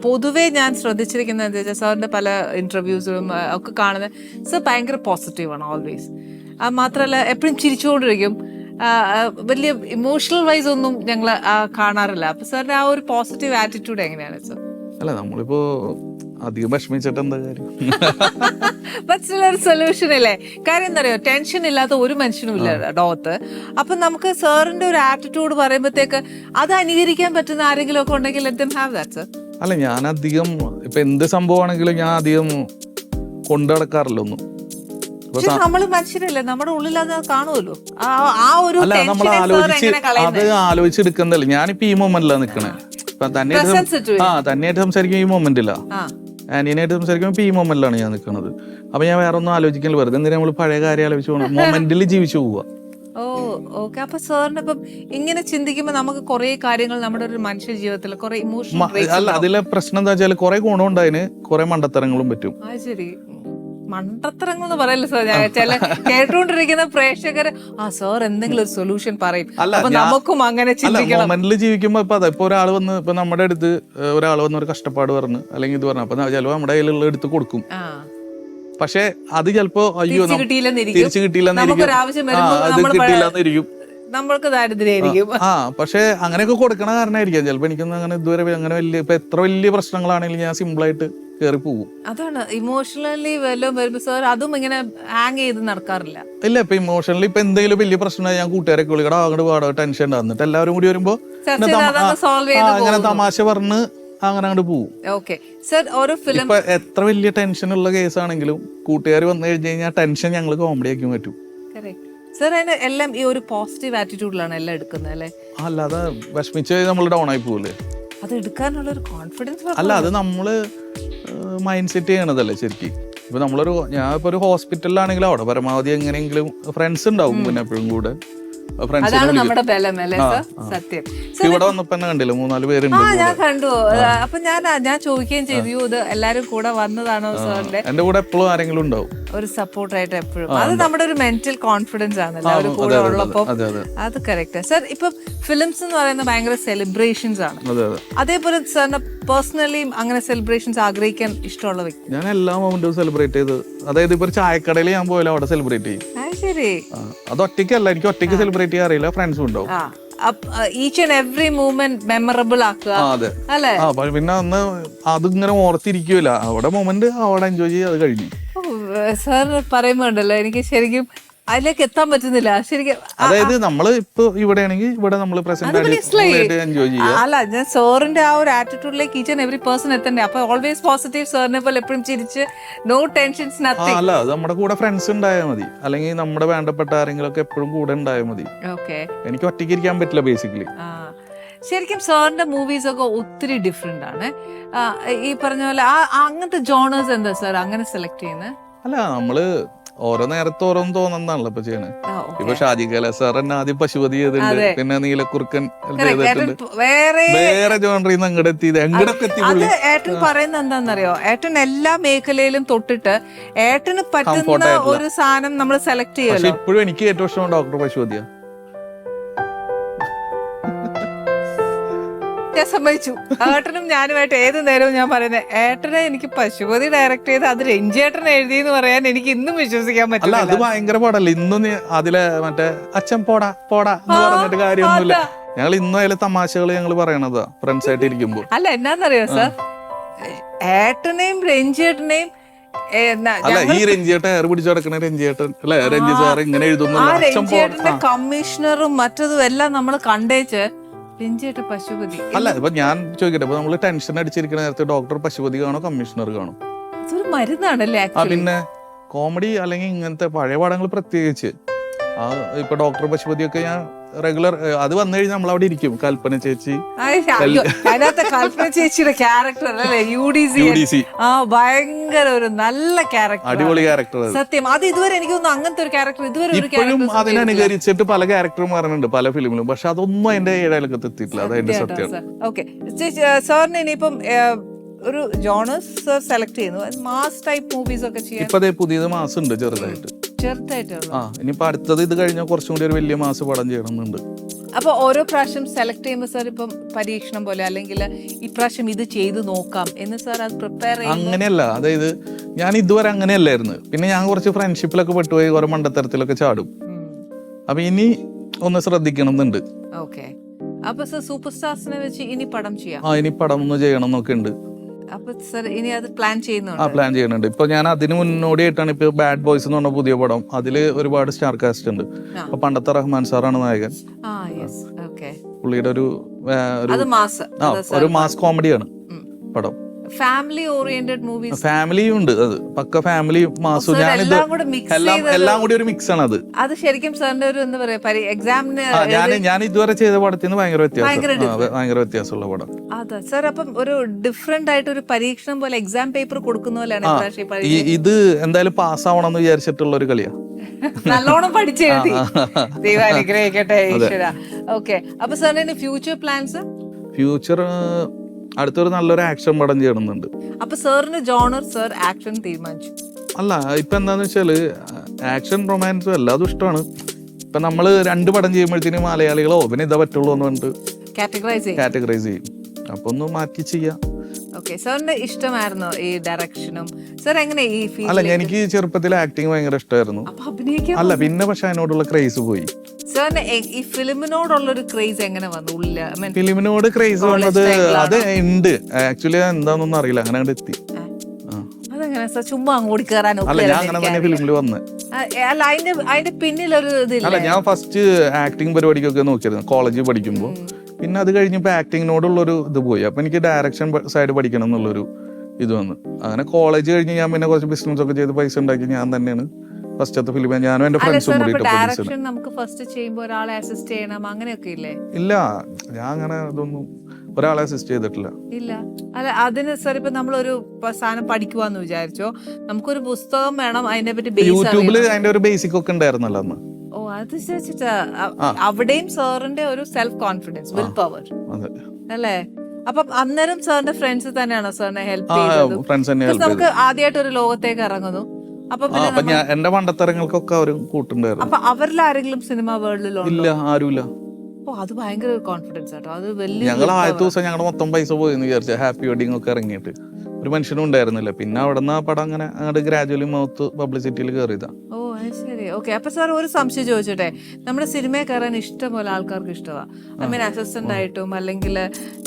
പൊതുവേ ഞാൻ ശ്രദ്ധിച്ചിരിക്കുന്നത് എന്താ വെച്ചാൽ സാറിന്റെ പല ഇന്റർവ്യൂസിലും ഒക്കെ കാണുന്നത് സാർ ഭയങ്കര പോസിറ്റീവ് ആണ് ഓൾവേസ്. മാത്രമല്ല എപ്പോഴും ചിരിച്ചുകൊണ്ടിരിക്കും. വലിയ ഇമോഷണൽ വൈസ് ഒന്നും ഞങ്ങൾ കാണാറില്ല. അപ്പൊ സാറിന്റെ ആ ഒരു പോസിറ്റീവ് ആറ്റിറ്റ്യൂഡ് എങ്ങനെയാണ് സാർ? അല്ല, നമ്മളിപ്പോ അധികം വിഷമിച്ചിട്ട് എന്താ കാര്യം? ഒരു സൊല്യൂഷൻ അല്ലേ? കാര്യം എന്താ പറയുക, ടെൻഷൻ ഇല്ലാത്ത ഒരു മനുഷ്യനും ഇല്ല ലോകത്ത്. അപ്പൊ നമുക്ക് സാറിന്റെ ഒരു ആറ്റിറ്റ്യൂഡ് പറയുമ്പോഴത്തേക്ക് അത് അനുകരിക്കാൻ പറ്റുന്ന ആരെങ്കിലും ഒക്കെ ഉണ്ടെങ്കിൽ let them have that sir. അല്ല, ഞാൻ അധികം ഇപ്പൊ എന്ത് സംഭവമാണെങ്കിലും ഞാൻ അധികം കൊണ്ടുനടക്കാറില്ല ഒന്നും. നമ്മള് മനുഷ്യരല്ലേ, നമ്മുടെ ഉള്ളിൽ അത് കാണുമല്ലോ. ആ ഒരു അല്ല, നമ്മൾ അത് ആലോചിച്ചെടുക്കുന്നതല്ലേ. ഞാനിപ്പോ ഈ മൊമെന്റിലാണ് നിക്കണേ. തന്നെയായിട്ട് സംസാരിക്കും ഈ മൊമെന്റില്ല, ആന്റീനായിട്ട് സംസാരിക്കുമ്പോൾ ഇപ്പൊ ഈ മൊമെന്റിലാണ് ഞാൻ നിൽക്കുന്നത്. അപ്പൊ ഞാൻ വേറെ ഒന്നും ആലോചിക്കാൻ വെറുതെ എന്തിനാ നമ്മൾ പഴയ കാര്യം ആലോചിച്ചു പോകണം, മൊമെന്റിൽ ജീവിച്ചു പോവുക. ഓക്കെ. അപ്പൊ സാറിന് ഇപ്പം ഇങ്ങനെ ചിന്തിക്കുമ്പോ നമുക്ക് കുറെ കാര്യങ്ങൾ നമ്മുടെ ഒരു മനുഷ്യ ജീവിതത്തിൽ കുറെ ഇമോഷണൽ. അല്ല, അതിലെ പ്രശ്നം എന്താ വെച്ചാൽ കുറെ ഗുണമുണ്ടതിന്, കുറെ മണ്ടത്തരങ്ങളും പറ്റും. ശരി. മണ്ടത്തരങ്ങൾ എന്ന് പറയല്ലോ സാർ. ചില കേട്ടുകൊണ്ടിരിക്കുന്ന പ്രേക്ഷകര് സാർ എന്തെങ്കിലും ഒരു സൊല്യൂഷൻ പറയും. അപ്പൊ നമുക്കും അങ്ങനെ ചിന്തിക്കണം. മൊമെന്റിൽ ജീവിക്കുമ്പോ ഇപ്പൊ ഇപ്പൊ ഒരാൾ വന്ന് ഇപ്പൊ നമ്മുടെ അടുത്ത് ഒരാൾ വന്ന് ഒരു കഷ്ടപ്പാട് പറഞ്ഞു അല്ലെങ്കിൽ ഇത് പറഞ്ഞു, അപ്പൊ ചിലപ്പോ നമ്മുടെ കയ്യിലുള്ള എടുത്ത് കൊടുക്കും. പക്ഷെ അത് ചിലപ്പോ അയ്യോ തിരിച്ചു കിട്ടിയില്ലെന്നിരിക്കും, നമ്മൾക്ക് ദാരിദ്ര്യമായിരിക്കും. പക്ഷെ അങ്ങനെയൊക്കെ കൊടുക്കണ കാരണമായിരിക്കാം ചിലപ്പോ. എനിക്കൊന്നും അങ്ങനെ ഇതുവരെ അങ്ങനെ വലിയ ഇപ്പൊ എത്ര വലിയ പ്രശ്നങ്ങളാണെങ്കിലും ഞാൻ സിമ്പിൾ ആയിട്ട് കയറി പോകും. അതാണ് ഇമോഷണലി വല്ലതും വരുമ്പോ സാർ അതും ഇങ്ങനെ ഹാങ് ചെയ്ത് നടക്കാറില്ല. ഇല്ല, ഇപ്പൊ ഇമോഷണലി ഇപ്പൊ എന്തെങ്കിലും വലിയ പ്രശ്നം ഞാൻ കൂട്ടുകാരൊക്കെ വിളിക്കടാ അങ്ങോട്ട് പാടാ ടെൻഷൻ ഉണ്ടാകുന്നിട്ട് എല്ലാവരും കൂടി വരുമ്പോ അങ്ങനെ തമാശ പറഞ്ഞ് അങ്ങനെ അങ്ങോട്ട് പോകും. Okay sir. ഓരോ ഫിലിം ഇപ്പൊ എത്ര വലിയ ടെൻഷൻ ഉള്ള കേസാണെങ്കിലും കൂട്ടുകാർ വന്നു കഴിഞ്ഞു കഴിഞ്ഞാൽ ടെൻഷൻ ഞങ്ങൾ കോമഡി ആക്കി പറ്റും. സർ അതിന് എല്ലാം ഈ ഒരു പോസിറ്റീവ് ആറ്റിറ്റ്യൂഡിലാണ് എല്ലാം എടുക്കുന്നത് അല്ലേ? അല്ലാതെ വിഷമിച്ച് നമ്മൾ ഡൗൺ ആയി പോകില്ലേ? അത് എടുക്കാനുള്ള ഒരു കോൺഫിഡൻസ്. അല്ല, അത് നമ്മള് മൈൻഡ് സെറ്റ് ചെയ്യണതല്ലേ ശരിക്കും. ഇപ്പൊ നമ്മളൊരു ഞാൻ ഇപ്പൊ ഒരു ഹോസ്പിറ്റലിലാണെങ്കിലും അവിടെ പരമാവധി എങ്ങനെയെങ്കിലും ഫ്രണ്ട്സ് ഉണ്ടാവും പിന്നെ എപ്പോഴും കൂടെ. അതാണ് നമ്മുടെ ബലം അല്ലേ സർ? സത്യം. ഇവിടെ വന്നപ്പോ തന്നെ കണ്ടില്ല 3-4 പേരുണ്ട്. ഞാൻ കണ്ടു. അപ്പൊ ഞാൻ ചോദിക്കുകയും ചെയ്തു, ഇത് എല്ലാരും കൂടെ വന്നതാണോ സാറിന്റെ? എന്റെ കൂടെ എപ്പോഴും ആരെങ്കിലും ഉണ്ടാവും, ഒരു സപ്പോർട്ടായിട്ട് എപ്പോഴും. അത് നമ്മുടെ ഒരു മെന്റൽ കോൺഫിഡൻസ് ആണ് എല്ലാവരും കൂടെ ഉള്ളപ്പോ. അത് കറക്റ്റ് സർ. ഇപ്പൊ ഫിലിംസ് എന്ന് പറയുന്നത് ഭയങ്കര സെലിബ്രേഷൻസ് ആണ്. അതേപോലെ സാറിന് പേഴ്സണലി അങ്ങനെ സെലിബ്രേഷൻസ് ആഗ്രഹിക്കാൻ ഇഷ്ടമുള്ള വ്യക്തി? ഞാൻ എല്ലാ മൊമെന്റും സെലിബ്രേറ്റ് ചെയ്ത്, അതായത് ഇപ്പൊ ഒരു ചായക്കടയിൽ ഞാൻ പോയാലും അവിടെ സെലിബ്രേറ്റ് ചെയ്യും. ശരി. അത് ഒറ്റയ്ക്കല്ല, എനിക്ക് ഒറ്റയ്ക്ക് സെലിബ്രേറ്റ് ചെയ്യാൻ അറിയില്ല, ഫ്രണ്ട്സും ഉണ്ടാവും. Each and every movement memorable ആക്കുക അല്ലേ? പിന്നെ അന്ന് അതിങ്ങനെ ഓർത്തിരിക്കൂല, അവിടെ മൊമെന്റ് അവിടെ എൻജോയ് ചെയ്ത് അത് കഴിഞ്ഞു. സാർ പറയുമ്പോണ്ടല്ലോ എനിക്ക് ശരിക്കും അതിലേക്ക് എത്താൻ പറ്റുന്നില്ല ശരിക്കും. അതായത് നമ്മള് ഇപ്പൊ ഇവിടെ ആണെങ്കിൽ ഇവിടെ നമ്മള് പ്രസന്റ് എൻജോയ് ചെയ്യാം. അല്ല, ഞാൻ സാറിന്റെ ആ ഒരു ആറ്റിറ്റ്യൂഡിലേക്ക് ഈച്ച് ആൻഡ് എവറി പേഴ്സൺ എത്തണ്ടേ. അപ്പൊ ഓൾവേസ് പോസിറ്റീവ്, സാറിനെ പോലെ എപ്പോഴും ചിരിച്ച്, നോ ടെൻഷൻസ്, നത്തിങ്. അല്ല, അത് നമ്മുടെ കൂടെ ഫ്രണ്ട്സ് ഉണ്ടായാൽ മതി, അല്ലെങ്കിൽ നമ്മുടെ വേണ്ടപ്പെട്ട ആരെങ്കിലും ഒക്കെ എപ്പോഴും കൂടെ ഉണ്ടായാൽ മതി. എനിക്ക് ഒറ്റയ്ക്ക് ഇരിക്കാൻ പറ്റില്ല ബേസിക്കലി. ശരിക്കും സാറിന്റെ മൂവീസ് ഒക്കെ ഒത്തിരി ഡിഫറെന്റ് ആണ്. ഈ പറഞ്ഞ പോലെ അങ്ങനത്തെ ജോണേഴ്സ് എന്താ സാർ അങ്ങനെ സെലക്ട് ചെയ്യുന്നത്? അല്ല, നമ്മള് ഓരോ നേരത്തെ ഓരോന്ന് തോന്നുന്നതാണല്ലോ ഇപ്പൊ ചെയ്യണേ. ഇപ്പൊ ഷാജി കൈലാസ് സാർ തന്നെ ആദ്യം പശുപതി ചെയ്തിട്ടുണ്ട്, പിന്നെ നീലക്കുറുക്കൻ ചെയ്തിട്ടുണ്ട്. വേറെ ജോണറിൽ നിന്ന് അങ്ങോട്ട് എത്തിയത് ഏട്ടൻ പറയുന്നത് എന്താണെന്നറിയോ? ഏട്ടൻ എല്ലാ മേഖലയിലും തൊട്ടിട്ട് ഏട്ടന് പറ്റുന്ന ഒരു സാധനം നമ്മൾ സെലക്ട് ചെയ്യുമല്ലോ. ഇപ്പോഴും എനിക്ക് ഏറ്റവും ഇഷ്ടം ഡോക്ടർ പശുപതിയാ. ഞാൻ സമ്മതിച്ചു. ഏട്ടനും ഞാനുമായിട്ട് ഏത് നേരവും ഞാൻ പറയുന്നത്, ഏട്ടനെ എനിക്ക് പശുപതി ഡയറക്ട് ചെയ്ത് അത് രഞ്ജേട്ടനെ എഴുതിയെന്ന് പറയാൻ എനിക്ക് ഇന്നും വിശ്വസിക്കാൻ പറ്റില്ല. അത് ഭയങ്കര പാടല്ലേ. ഇന്നും അതിലെ മറ്റേ അച്ഛൻ പോടാ പോടാ എന്ന് പറഞ്ഞിട്ട് കാര്യമൊന്നുമില്ല. ഞങ്ങൾ ഇന്നും അതിലെ തമാശകൾ ഞങ്ങൾ പറയണതാ ഫ്രണ്ട്സ് ആയിട്ട് ഇരിക്കുമ്പോ. അല്ല, എന്നാന്നറിയോ സാർ, ഏട്ടനെയും രഞ്ജേട്ടനെയും അല്ല, ഈ രഞ്ജിയേട്ടൻ എയർ പിടിച്ചു കിടക്കണ രഞ്ജിയേട്ടൻ അല്ലെ, രഞ്ജി സാർ ഇങ്ങനെ എഴുതുന്നു. രഞ്ജേട്ടന്റെ കമ്മീഷണറും മറ്റതും എല്ലാം നമ്മൾ കണ്ടേച്ച് രഞ്ജിയേട്ട പശുപതി. അല്ല, ഇപ്പൊ ഞാൻ ചോദിക്കട്ടെ, ഇപ്പൊ നമ്മള് ടെൻഷൻ അടിച്ചിരിക്കുന്ന നേരത്തെ ഡോക്ടർ പശുപതി കാണോ കമ്മീഷണർ കാണോ? അതൊരു മരുന്നാണല്ലേ. പിന്നെ കോമഡി അല്ലെങ്കിൽ ഇങ്ങനത്തെ പഴയ പടങ്ങൾ പ്രത്യേകിച്ച് ഇപ്പൊ ഡോക്ടർ പശുപതി ഒക്കെ ഞാൻ റെഗുലർ അത് വന്നു കഴിഞ്ഞാൽ നമ്മൾ അവിടെ ഇരിക്കും. കൽപ്പന ചേച്ചി, കൽപ്പന ചേച്ചിയുടെ ക്യാരക്ടർ അല്ലേ UDC, ഭയങ്കര ഒരു നല്ല ക്യാരക്ടർ, അടിപൊളി ക്യാരക്ടർ. സത്യം. അത് ഇതുവരെ എനിക്ക് തോന്നുന്നു അങ്ങനത്തെ ഒരു ക്യാരക്ടർ ഇതുവരെ ഇപ്പോഴും അതിനനുകരിച്ചിട്ട് പല ക്യാരക്ടറും പറയുന്നുണ്ട് പല ഫിലിമിലും, പക്ഷെ അതൊന്നും അതിന്റെ ഏഴാലൊക്കെ എത്തിയിട്ടില്ല. അതെന്റെ സത്യം. ഓക്കെ സാറിന് ഇനിയിപ്പം ഒരു ജോണേഴ്സ് സാർ സെലക്ട് ചെയ്യുന്നു, മാസ് ടൈപ്പ് മൂവീസ് ഒക്കെ ചെയ്യാൻ ഇപ്പൊ പുതിയത് മാസം ഉണ്ട് ചെറുതായിട്ട്. ഇനിയിപ്പോ അടുത്തത് ഇത് കഴിഞ്ഞാൽ കുറച്ചും കൂടി ഒരു വലിയ മാസം പടം ചെയ്യണമെന്നുണ്ട്. അപ്പൊ ഓരോ പ്രാവശ്യം സെലക്ട് ചെയ്യുമ്പോൾ സാർ ഇപ്പം പരീക്ഷണം പോലെ അല്ലെങ്കിൽ ഇപ്രാവശ്യം ഇത് ചെയ്ത് നോക്കാം എന്ന് സാർ അത് പ്രിപ്പയർ ചെയ്യും? അങ്ങനെയല്ല, അതായത് ഞാൻ ഇതുവരെ അങ്ങനെയല്ലായിരുന്നു. പിന്നെ ഞാൻ കുറച്ച് ഫ്രണ്ട്ഷിപ്പിലൊക്കെ പെട്ടുപോയി, കുറെ മണ്ടത്തരത്തിലൊക്കെ ചാടും. അപ്പൊ ഇനി ഒന്ന് ശ്രദ്ധിക്കണം എന്നുണ്ട്. ഓക്കെ. അപ്പൊ സാർ സൂപ്പർ സ്റ്റാർസിനെ വെച്ച് ഇനി പടം ചെയ്യാം? ഇനി പടം ഒന്ന് ചെയ്യണം എന്നൊക്കെ ഉണ്ട്. അപ്പൊ സാർ ഇനി അത് പ്ലാൻ ചെയ്യുന്നുണ്ട്? പ്ലാൻ ചെയ്യുന്നുണ്ട്. ഇപ്പൊ ഞാൻ അതിന് മുന്നോടിയായിട്ടാണ് ഇപ്പൊ ബാഡ് ബോയ്സ് എന്ന് പറഞ്ഞ പുതിയ പടം. അതില് ഒരുപാട് സ്റ്റാർ കാസ്റ്റ് ഉണ്ട്. അപ്പൊ പണ്ടത്തെ റഹ്മാൻ സാറാണ് നായകൻ. പുള്ളിയുടെ ഒരു മാസ് കോമഡിയാണ് പടം. ഫാമിലി ഓറിയന്റഡ് മൂവീസ്, ഫാമിലിയും ഉണ്ട്. അത് പക്ക ഫാമിലി മാസും എല്ലാം കൂടി ഒരു മിക്സ് ആണ്. അത് ശരിക്കും സാറിന്റെ ഒരു എന്താ പറയാ എക്സാമിന് ഞാൻ ഇതുവരെ ചെയ്ത പടത്തിൽ നിന്ന് ഭയങ്കര വ്യത്യാസമുള്ള പടം. അതെ സാർ. അപ്പം ഒരു ഡിഫറെന്റ് ആയിട്ട് ഒരു പരീക്ഷണം പോലെ എക്സാം പേപ്പർ കൊടുക്കുന്ന പോലെയാണ് ഇത്. എന്തായാലും പാസ്സാവണം എന്ന് വിചാരിച്ചിട്ടുള്ള ഒരു കളിയാ. നല്ലോണം പഠിച്ചെഴുതി. ദൈവം അനുഗ്രഹിക്കട്ടെ ഈശ്വര. ഓക്കെ. അപ്പൊ സാറിന് ഫ്യൂച്ചർ പ്ലാൻസ്? ഫ്യൂച്ചർ അടുത്തൊരു നല്ലൊരു ആക്ഷൻ പടം ചെയ്യണമെന്നുണ്ട്. അപ്പൊ സാറിന് ജോണർ സാർ ആക്ഷൻ തീരുമാനിച്ചു? അല്ല, ഇപ്പൊ എന്താന്ന് വെച്ചാല് ആക്ഷൻ റൊമാൻസും എല്ലാതും ഇഷ്ടമാണ്. ഇപ്പൊ നമ്മള് 2 പടം ചെയ്യുമ്പോഴത്തേനും മലയാളികളോ പിന്നെ ഇതാ പറ്റുള്ളൂ എന്ന് പറഞ്ഞിട്ട് കാറ്റഗറൈസ് ചെയ്യും. അപ്പൊ ഒന്ന് മാറ്റി ചെയ്യാം. ഓക്കെ. സാറിന്റെ ഇഷ്ടമായിരുന്നോ ഈ ഡയറക്ഷനും? സാർ എങ്ങനെ ഈ ഫീൽഡ്? അല്ല, എനിക്ക് ചെറുപ്പത്തിൽ ആക്ടിങ് ഭയങ്കര ഇഷ്ടമായിരുന്നു. അല്ല, പിന്നെ പക്ഷെ അതിനോടുള്ള ക്രേസ് പോയി. സാറിന് ഈ ഫിലിമിനോടുള്ള ഒരു ക്രേസ് എങ്ങനെ വന്നു? ഫിലിമിനോട് ക്രേസ് വന്നത് അത് ഉണ്ട്. ആക്ച്വലി എന്താണെന്നൊന്നും അറിയില്ല, അങ്ങനെ അങ്ങോട്ട് എത്തി. അതെങ്ങനെ സാർ? ചുമ്മാ അങ്ങോട്ട് കയറാനോ? അല്ല, ഞാൻ അങ്ങനെ തന്നെ ഫിലിമിൽ വന്ന്. അല്ല, അതിന്റെ പിന്നിലൊരു ഇതില്ല. അല്ല, ഞാൻ ഫസ്റ്റ് ആക്ടിങ് പരിപാടിക്കൊക്കെ നോക്കിയിരുന്നു കോളേജിൽ പഠിക്കുമ്പോ. പിന്നെ അത് കഴിഞ്ഞപ്പോ ആക്ടിങ്ങിനോടുള്ളൊരു ഇത് പോയി. അപ്പൊ എനിക്ക് ഡയറക്ഷൻ സൈഡ് പഠിക്കണം എന്നുള്ളൊരു ഇത് വന്നു. അങ്ങനെ കോളേജ് കഴിഞ്ഞ് ഞാൻ പിന്നെ കുറച്ച് ബിസിനസ് ഒക്കെ ചെയ്ത് പൈസ ഉണ്ടാക്കി ഞാൻ തന്നെയാണ് ഫസ്റ്റത്തെ ഫിലിം ഞാനും എന്റെ ഫ്രണ്ട്സും കൂടി. നമുക്ക് ഫസ്റ്റ് ചെയ്യുമ്പോൾ ഒരാളെ അസിസ്റ്റ് ചെയ്യണം അങ്ങനെയൊക്കെ ഇല്ലേ? ഇല്ല, ഞാൻ അങ്ങനെ അതൊന്നും ഒരാളെ അസിസ്റ്റ് ചെയ്തിട്ടില്ല. ഇല്ല. അല്ല, അതിന് സാർ ഇപ്പൊ നമ്മളൊരു സാധനം പഠിക്കുവാന്ന് വിചാരിച്ചോ, നമുക്കൊരു പുസ്തകം വേണം, അതിനെ പറ്റി യൂട്യൂബില് അതിന്റെ ഒരു ബേസിക് ഒക്കെ ഉണ്ടായിരുന്നല്ലോ അന്ന്. അത് ചേച്ചിട്ടാ അവിടെയും സാറിന്റെ ഒരു സെൽഫ് കോൺഫിഡൻസ്, വിൽ പവർ അതെ. അല്ലേ? അപ്പൊ അന്നേരം സാറിന്റെ ഫ്രണ്ട്സ് തന്നെയാണോ സാറിനെ ഹെൽപ്പ് ചെയ്തത്? ഫ്രണ്ട്സ് തന്നെ help നമുക്ക് ആദ്യമായിട്ട് ഒരു ലോകത്തേക്ക് ഇറങ്ങുന്നു, അപ്പൊ ചെയ്തു. അപ്പൊ ഞാൻ എന്റെ പണ്ടത്തരങ്ങൾക്കൊക്കെ അവരും കൂട്ടുണ്ടായിരുന്നു. അപ്പൊ അവരിൽ ആരെങ്കിലും സിനിമ വേൾഡിലോ? ഇല്ല, ആരുമില്ല. ഓ, അത് ഭയങ്കര കോൺഫിഡൻസ് ആട്ടോ, അത് വലിയ. ഞങ്ങൾ ആദ്യത്തെ ദിവസം ഞങ്ങളുടെ മൊത്തം പൈസ പോയെന്ന് വിചാരിച്ച ഹാപ്പി വെഡിങ് ഒക്കെ ഇറങ്ങിയിട്ട് ഒരു മനുഷ്യനും ഉണ്ടായിരുന്നില്ല. പിന്നെ അവിടെ നിന്ന് ആ പടം അങ്ങനെ അങ്ങോട്ട് ഗ്രാജുവലി മൗത്ത് പബ്ലിസിറ്റിയിൽ കയറിയതാ. ഓ, അത് ശരി. ഓക്കെ. അപ്പൊ സാർ ഒരു സംശയം ചോദിച്ചോട്ടെ, നമ്മുടെ സിനിമയിൽ കയറാൻ ഇഷ്ടംപോലെ ആൾക്കാർക്ക് ഇഷ്ടമാണ്. ഐ മീൻ അസിസ്റ്റന്റ് ആയിട്ടും അല്ലെങ്കിൽ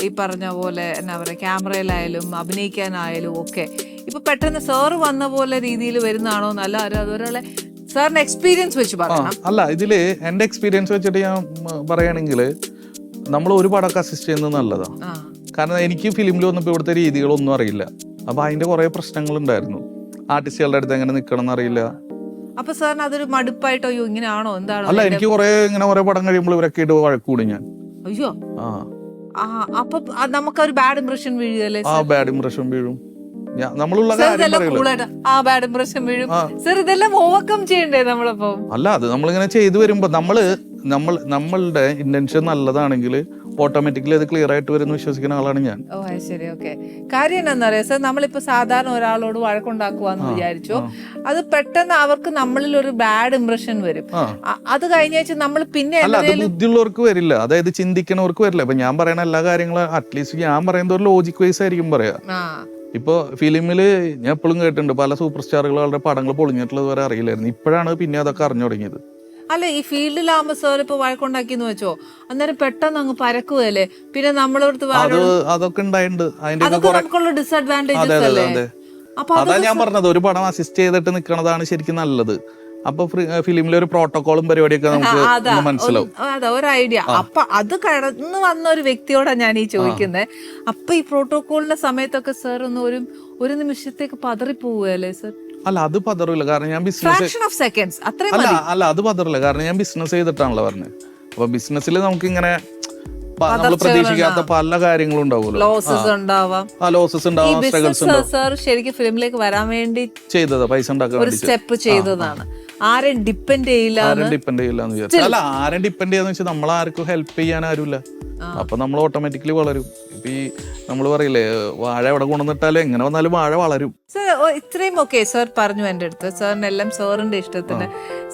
ഈ പറഞ്ഞ പോലെ എന്നാ പറയാ ക്യാമറയിലായാലും അഭിനയിക്കാനായാലും ഒക്കെ. ഇപ്പൊ പെട്ടെന്ന് സാറ് വന്ന പോലെ രീതിയിൽ വരുന്നതാണോ നല്ല അതൊരാളെ സാറിന്റെ എക്സ്പീരിയൻസ് വെച്ച് പറയണം. അല്ല, ഇതില് എന്റെ എക്സ്പീരിയൻസ് വെച്ചിട്ട് ഞാൻ പറയുകയാണെങ്കിൽ നമ്മൾ ഒരു പടമൊക്കെ അസിസ്റ്റ് ചെയ്യുന്നത് നല്ലതാണ്. കാരണം എനിക്ക് ഫിലിമിൽ വന്നപ്പോൾ ഇവിടുത്തെ രീതികളൊന്നും അറിയില്ല. അപ്പൊ അതിന്റെ കുറെ പ്രശ്നങ്ങൾ ഉണ്ടായിരുന്നു. ആർട്ടിസ്റ്റുകളുടെ അടുത്ത് എങ്ങനെ നിക്കണം എന്നറിയില്ല. അപ്പൊ സാറിന് അതൊരു മടുപ്പായിട്ടോ ഇങ്ങനെയാണോ എന്താണോ? അല്ല, എനിക്ക് കുറെ പടം കഴിയുമ്പോൾ ഇവരൊക്കെ ഇട്ട് വഴക്കൂടി ഞാൻ. അയ്യോ. അപ്പൊ നമുക്കൊരു ബാഡ് ഇംപ്രഷൻ വീഴുകയല്ലേ? ആ, ബാഡ് ഇംപ്രഷൻ വീഴും. നമ്മളുള്ള ബാഡ് ഇംപ്രഷൻ വീഴും. സാർ ഇതെല്ലാം ഓവർകം ചെയ്യണ്ടേ നമ്മളിപ്പോ? അല്ല, അത് നമ്മളിങ്ങനെ ചെയ്തു വരുമ്പോ നമ്മളുടെ ഇന്റൻഷൻ നല്ലതാണെങ്കിൽ ഓട്ടോമാറ്റിക്കലി അത് ക്ലിയർ ആയിട്ട് വരുന്ന വിശ്വസിക്കുന്ന ആളാണ് ഞാൻ. ഓ, ശരി. ഓക്കെ. കാര്യം എന്താണെന്ന് അറിയാം സാർ, നമ്മളിപ്പോ സാധാരണ ഒരാളോട് വഴക്കുണ്ടാക്കുവാന്ന് വിചാരിച്ചു, അത് പെട്ടെന്ന് അവർക്ക് നമ്മളിൽ ഒരു ബാഡ് ഇംപ്രഷൻ വരും. അത് കഴിഞ്ഞ നമ്മൾ പിന്നെ അത് ബുദ്ധിയുള്ളവർക്ക് വരില്ല, അതായത് ചിന്തിക്കുന്നവർക്ക് വരില്ല. ഇപ്പൊ ഞാൻ പറയുന്ന എല്ലാ കാര്യങ്ങളും അറ്റ്ലീസ്റ്റ് ഞാൻ പറയുന്നത് ഒരു ലോജിക് വൈസ് ആയിരിക്കും പറയാ. ഇപ്പൊ ഫിലിമില് ഞാൻ എപ്പോഴും കേട്ടിട്ടുണ്ട് പല സൂപ്പർ സ്റ്റാറുകളുടെ പടങ്ങൾ പൊളിഞ്ഞിട്ടുള്ളത് വരെ അറിയില്ലായിരുന്നു. ഇപ്പോഴാണ് പിന്നെ അതൊക്കെ അറിഞ്ഞു തുടങ്ങിയത്. അല്ല, ഈ ഫീൽഡിലാകുമ്പോ സാർ ഇപ്പൊ വഴക്കുണ്ടാക്കിന്ന് വെച്ചോ, അന്നേരം പെട്ടെന്ന് അങ്ങ് പരക്കുവല്ലേ, പിന്നെ നമ്മളടുത്ത് അതൊക്കെ ഉണ്ടായിട്ടുണ്ട്. നമുക്കുള്ള ഡിസഡ്വാൻറ്റേജസ് അല്ലേ? അതാ ഞാൻ പറഞ്ഞത്, ഒരു പടം അസിസ്റ്റ് ചെയ്തിട്ട് നിൽക്കണതാണ് ശരിക്കും നല്ലത്. അപ്പൊ ഫിലിമിലെ ഒരു പ്രോട്ടോകോളും പരിപാടിയൊക്കെ നമുക്ക് മനസ്സിലാവും. അതാ ഒരു ഐഡിയ. അപ്പൊ അത് കടന്നു വന്ന ഒരു വ്യക്തിയോടാണ് ഞാൻ ഈ ചോദിക്കുന്നത്. അപ്പൊ ഈ പ്രോട്ടോകോളിന്റെ സമയത്തൊക്കെ സാർ ഒന്ന് ഒരു നിമിഷത്തേക്ക് പതറിപ്പോവുകയല്ലേ സാർ? അല്ല, അത് പതറില്ല. കാരണം ഞാൻ ബിസിനസ് അത് പതറില്ല. കാരണം ഞാൻ ബിസിനസ് ചെയ്തിട്ടാണല്ലോ പറഞ്ഞത്. അപ്പൊ ബിസിനസ്സിൽ നമുക്ക് ഇങ്ങനെ നമ്മൾ പ്രതീക്ഷിക്കാത്ത പല കാര്യങ്ങളും ഉണ്ടാവുമല്ലോ. ലോസസ് ഉണ്ടാവാം. സാർ ശരിക്കും ഫിലിമിലേക്ക് വരാൻ വേണ്ടി ചെയ്തതാ, പൈസ ഉണ്ടാക്കാൻ ഒരു സ്റ്റെപ്പ് ചെയ്തതാണ്. ആരും ഡിപ്പെൻഡ് ചെയ്യില്ല. അല്ല, ആരും ഡിപ്പെൻഡ് ചെയ്യാന്ന് വെച്ചാൽ നമ്മളാർക്കും ഹെൽപ്പ് ചെയ്യാൻ ആരുമില്ല. അപ്പൊ നമ്മൾ ഓട്ടോമാറ്റിക്കലി വളരും. ഇപ്പൊ ഈ നമ്മൾ പറയില്ലേ, വാഴ എവിടെ കൊണ്ടുവന്നിട്ടാലും എങ്ങനെ വന്നാലും വാഴ വളരും. ഇത്രയും ഓക്കെ സാർ പറഞ്ഞു എന്റെ അടുത്ത്. സാറിനെല്ലാം സാറിന്റെ ഇഷ്ടത്തിന്,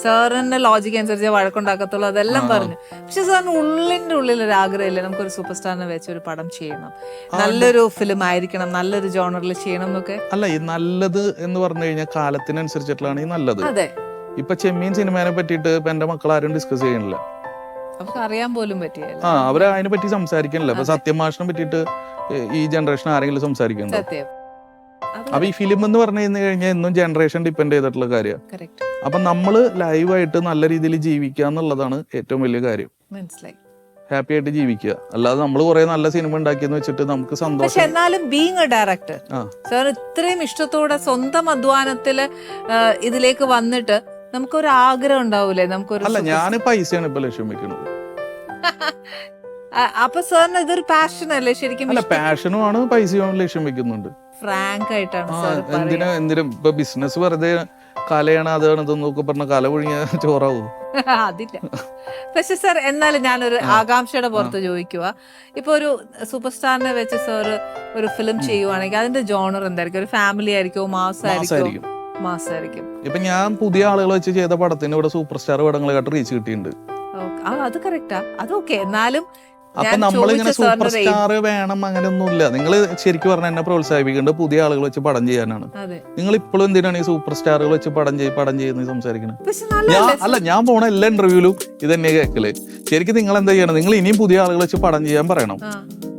സാറിന്റെ ലോജിക്ക് അനുസരിച്ച് വഴക്കുണ്ടാക്കത്തുള്ളൂ, അതെല്ലാം പറഞ്ഞു. പക്ഷെ സാറിന് ഉള്ളിന്റെ ഉള്ളിൽ ഒരു ആഗ്രഹമില്ലേ, നമുക്കൊരു സൂപ്പർ സ്റ്റാറിനെ വെച്ച് ഒരു പടം ചെയ്യണം, നല്ലൊരു ഫിലിം ആയിരിക്കണം, നല്ലൊരു ജോണറിൽ ചെയ്യണം എന്നൊക്കെ? അല്ല, ഈ നല്ലത് എന്ന് പറഞ്ഞു കഴിഞ്ഞാൽ കാലത്തിനനുസരിച്ചിട്ടുള്ളതാണ് ഈ നല്ലത്. അതെ. ഇപ്പൊ ചെമ്മീൻ സിനിമയെ പറ്റിയിട്ട് ഇപ്പൊ എന്റെ മക്കൾ ആരും ഡിസ്കസ് ചെയ്യണില്ല, അറിയാൻ പോലും പറ്റില്ല. അവര് അതിനെ പറ്റി സംസാരിക്കണില്ല. ഇപ്പൊ സത്യമാഷിനെ പറ്റിയിട്ട് ഈ ജനറേഷൻ ആരെങ്കിലും സംസാരിക്കുന്നുണ്ടോ? അപ്പൊ ഈ ഫിലിം എന്ന് പറഞ്ഞു കഴിഞ്ഞാൽ എന്നും ജനറേഷൻ ഡിപ്പെൻഡ് ചെയ്തിട്ടുള്ള കാര്യമാണ്. അപ്പൊ നമ്മള് ലൈവായിട്ട് നല്ല രീതിയിൽ ജീവിക്കുക എന്നുള്ളതാണ് ഏറ്റവും വലിയ കാര്യം. മനസ്സിലായി. ഹാപ്പി ആയിട്ട് ജീവിക്കുക. അല്ലാതെ നമ്മൾ കുറെ നല്ല സിനിമ ഉണ്ടാക്കിയെന്ന് വെച്ചിട്ട് നമുക്ക് സന്തോഷം. പക്ഷെ എന്നാലും ബീങ് എ ഡയറക്ടർ സാർ ഇത്രയും ഇഷ്ടത്തോടെ സ്വന്തം അധ്വാനത്തില് ഇതിലേക്ക് വന്നിട്ട് നമുക്കൊരു ആഗ്രഹം ഉണ്ടാവൂലേ? നമുക്കൊരു അല്ല, ഞാൻ പൈസയാണ് ഇപ്പൊ ലക്ഷ്യം വെക്കുന്നത്. അപ്പൊ സാറിന് ഇതൊരു പാഷൻ അല്ലേ ശരിക്കും? അല്ല, പാഷനും ആണ്, പൈസയും ലക്ഷ്യം വെക്കുന്നുണ്ട്. ഫ്രാങ്ക് ആയിട്ടാണ് എന്തിനും ഇപ്പൊ ബിസിനസ് വെറുതെ കലയാണ് അതാണ് ഇതൊന്നൊക്കെ പറഞ്ഞ കല ഒഴിഞ്ഞ ചോറാവൂ. അതില്ല. പക്ഷെ സാർ എന്നാലും ഞാനൊരു ആകാംക്ഷയുടെ പുറത്ത് ചോദിക്കുക, ഇപ്പൊ ഒരു സൂപ്പർ സ്റ്റാറിനെ വെച്ച് സാർ ഒരു ഫിലിം ചെയ്യുവാണെങ്കിൽ അതിന്റെ ജോണർ എന്തായിരിക്കും? ഒരു ഫാമിലി ആയിരിക്കും, മാസായിരിക്കും? മാസായിരിക്കും. ഇപ്പൊ ഞാൻ പുതിയ ആളുകൾ വെച്ച് ചെയ്ത പടത്തിന് ഇവിടെ സൂപ്പർ സ്റ്റാർ പടങ്ങളെക്കാട്ട് റീച്ച് കിട്ടിയിട്ടുണ്ട്. അത് കറക്റ്റാ, അതൊക്കെ. എന്നാലും അപ്പൊ നമ്മളിങ്ങനെ സൂപ്പർ സ്റ്റാർ വേണം അങ്ങനെയൊന്നുമില്ല. നിങ്ങൾ ശരിക്കും പറഞ്ഞാൽ എന്നെ പ്രോത്സാഹിപ്പിക്കേണ്ടത് പുതിയ ആളുകൾ വെച്ച് പടം ചെയ്യാനാണ്. നിങ്ങൾ ഇപ്പോഴും എന്തിനാണ് ഈ സൂപ്പർ സ്റ്റാറുകൾ വെച്ച് പടം ചെയ്യുന്നത് സംസാരിക്കുന്നത്? അല്ല, ഞാൻ പോണ എല്ലാ ഇന്റർവ്യൂലും ഇതന്നെ കേൾക്കല്. ശരിക്കും നിങ്ങൾ എന്താ ചെയ്യണം? നിങ്ങൾ ഇനിയും പുതിയ ആളുകൾ വെച്ച് പടം ചെയ്യാൻ പറയണം.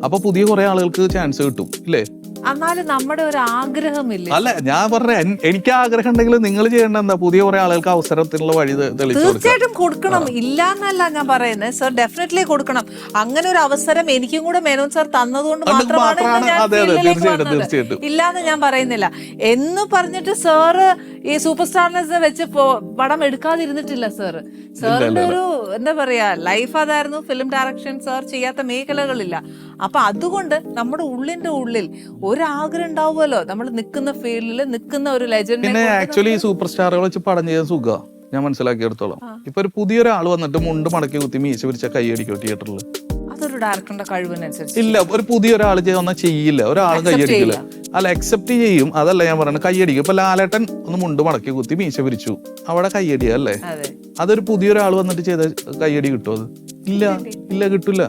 അപ്പൊ പുതിയ കുറെ ആളുകൾക്ക് ചാൻസ് കിട്ടും, ഇല്ലേ? എന്നാലും നമ്മുടെ ഒരു ആഗ്രഹമില്ല. അല്ല, ഞാൻ പറഞ്ഞ എനിക്ക് ആഗ്രഹം ഉണ്ടെങ്കിൽ നിങ്ങൾ ചെയ്യേണ്ട എന്താ, പുതിയ കുറെ ആളുകൾക്ക് അവസരത്തിനുള്ള വഴി തീർച്ചയായിട്ടും കൊടുക്കണം. ഇല്ലാന്നല്ല ഞാൻ പറയുന്നത് സർ, ഡെഫിനറ്റ്ലി കൊടുക്കണം. അങ്ങനെ ഒരു അവസരം എനിക്കും കൂടെ മേനോൻ സാർ തന്നതുകൊണ്ട് മാത്രമാണ് ഇല്ലാന്ന് ഞാൻ പറയുന്നില്ല. എന്ന് പറഞ്ഞിട്ട് സാറ് ഈ സൂപ്പർ സ്റ്റാറിനെ വെച്ച് പടം എടുക്കാതിരുന്നിട്ടില്ല സാറ്. സാറിന്റെ ഒരു എന്താ പറയാ ലൈഫ് അതായിരുന്നു. ഫിലിം ഡയറക്ഷൻ സാർ ചെയ്യാത്ത മേഖലകളില്ല. അപ്പൊ അതുകൊണ്ട് നമ്മുടെ ഉള്ളിന്റെ ഉള്ളിൽ ഒരാഗ്രഹം ഉണ്ടാവുമല്ലോ, നമ്മൾ നിൽക്കുന്ന ഫീൽഡിൽ നിൽക്കുന്ന ഒരു ലെജൻഡ്. പിന്നെ ആക്ച്വലി സൂപ്പർ സ്റ്റാറുകൾ വെച്ച് പടം ചെയ്യാൻ സുഖ. ഞാൻ മനസ്സിലാക്കിയെടുത്തോളം. ഇപ്പൊ ഒരു പുതിയൊരാൾ വന്നിട്ട് മുണ്ട് മടക്കി കുത്തി മീശ പിരിച്ച കൈയടിക്കോ തിയേറ്ററിൽ? അതൊരു ഡയറക്ടറിന്റെ കഴിവിനനുസരിച്ച് ഇല്ല. ഒരു പുതിയൊരാൾ ഒന്നും ചെയ്യില്ല, ഒരാളും കൈയടിക്കില്ല. അല്ല, അക്സെപ്റ്റ് ചെയ്യും, അതല്ല ഞാൻ പറയുന്നത്. കൈയടിക്കും. ഇപ്പൊ ലാലേട്ടൻ ഒന്ന് മുണ്ട് മടക്കി കുത്തി മീശ പിരിച്ചു, അവിടെ കൈയടിയ അല്ലേ? അതൊരു പുതിയൊരാൾ വന്നിട്ട് ചെയ്ത കൈയടി കിട്ടുമോ? അത് ഇല്ല, ഇല്ല, കിട്ടില്ല.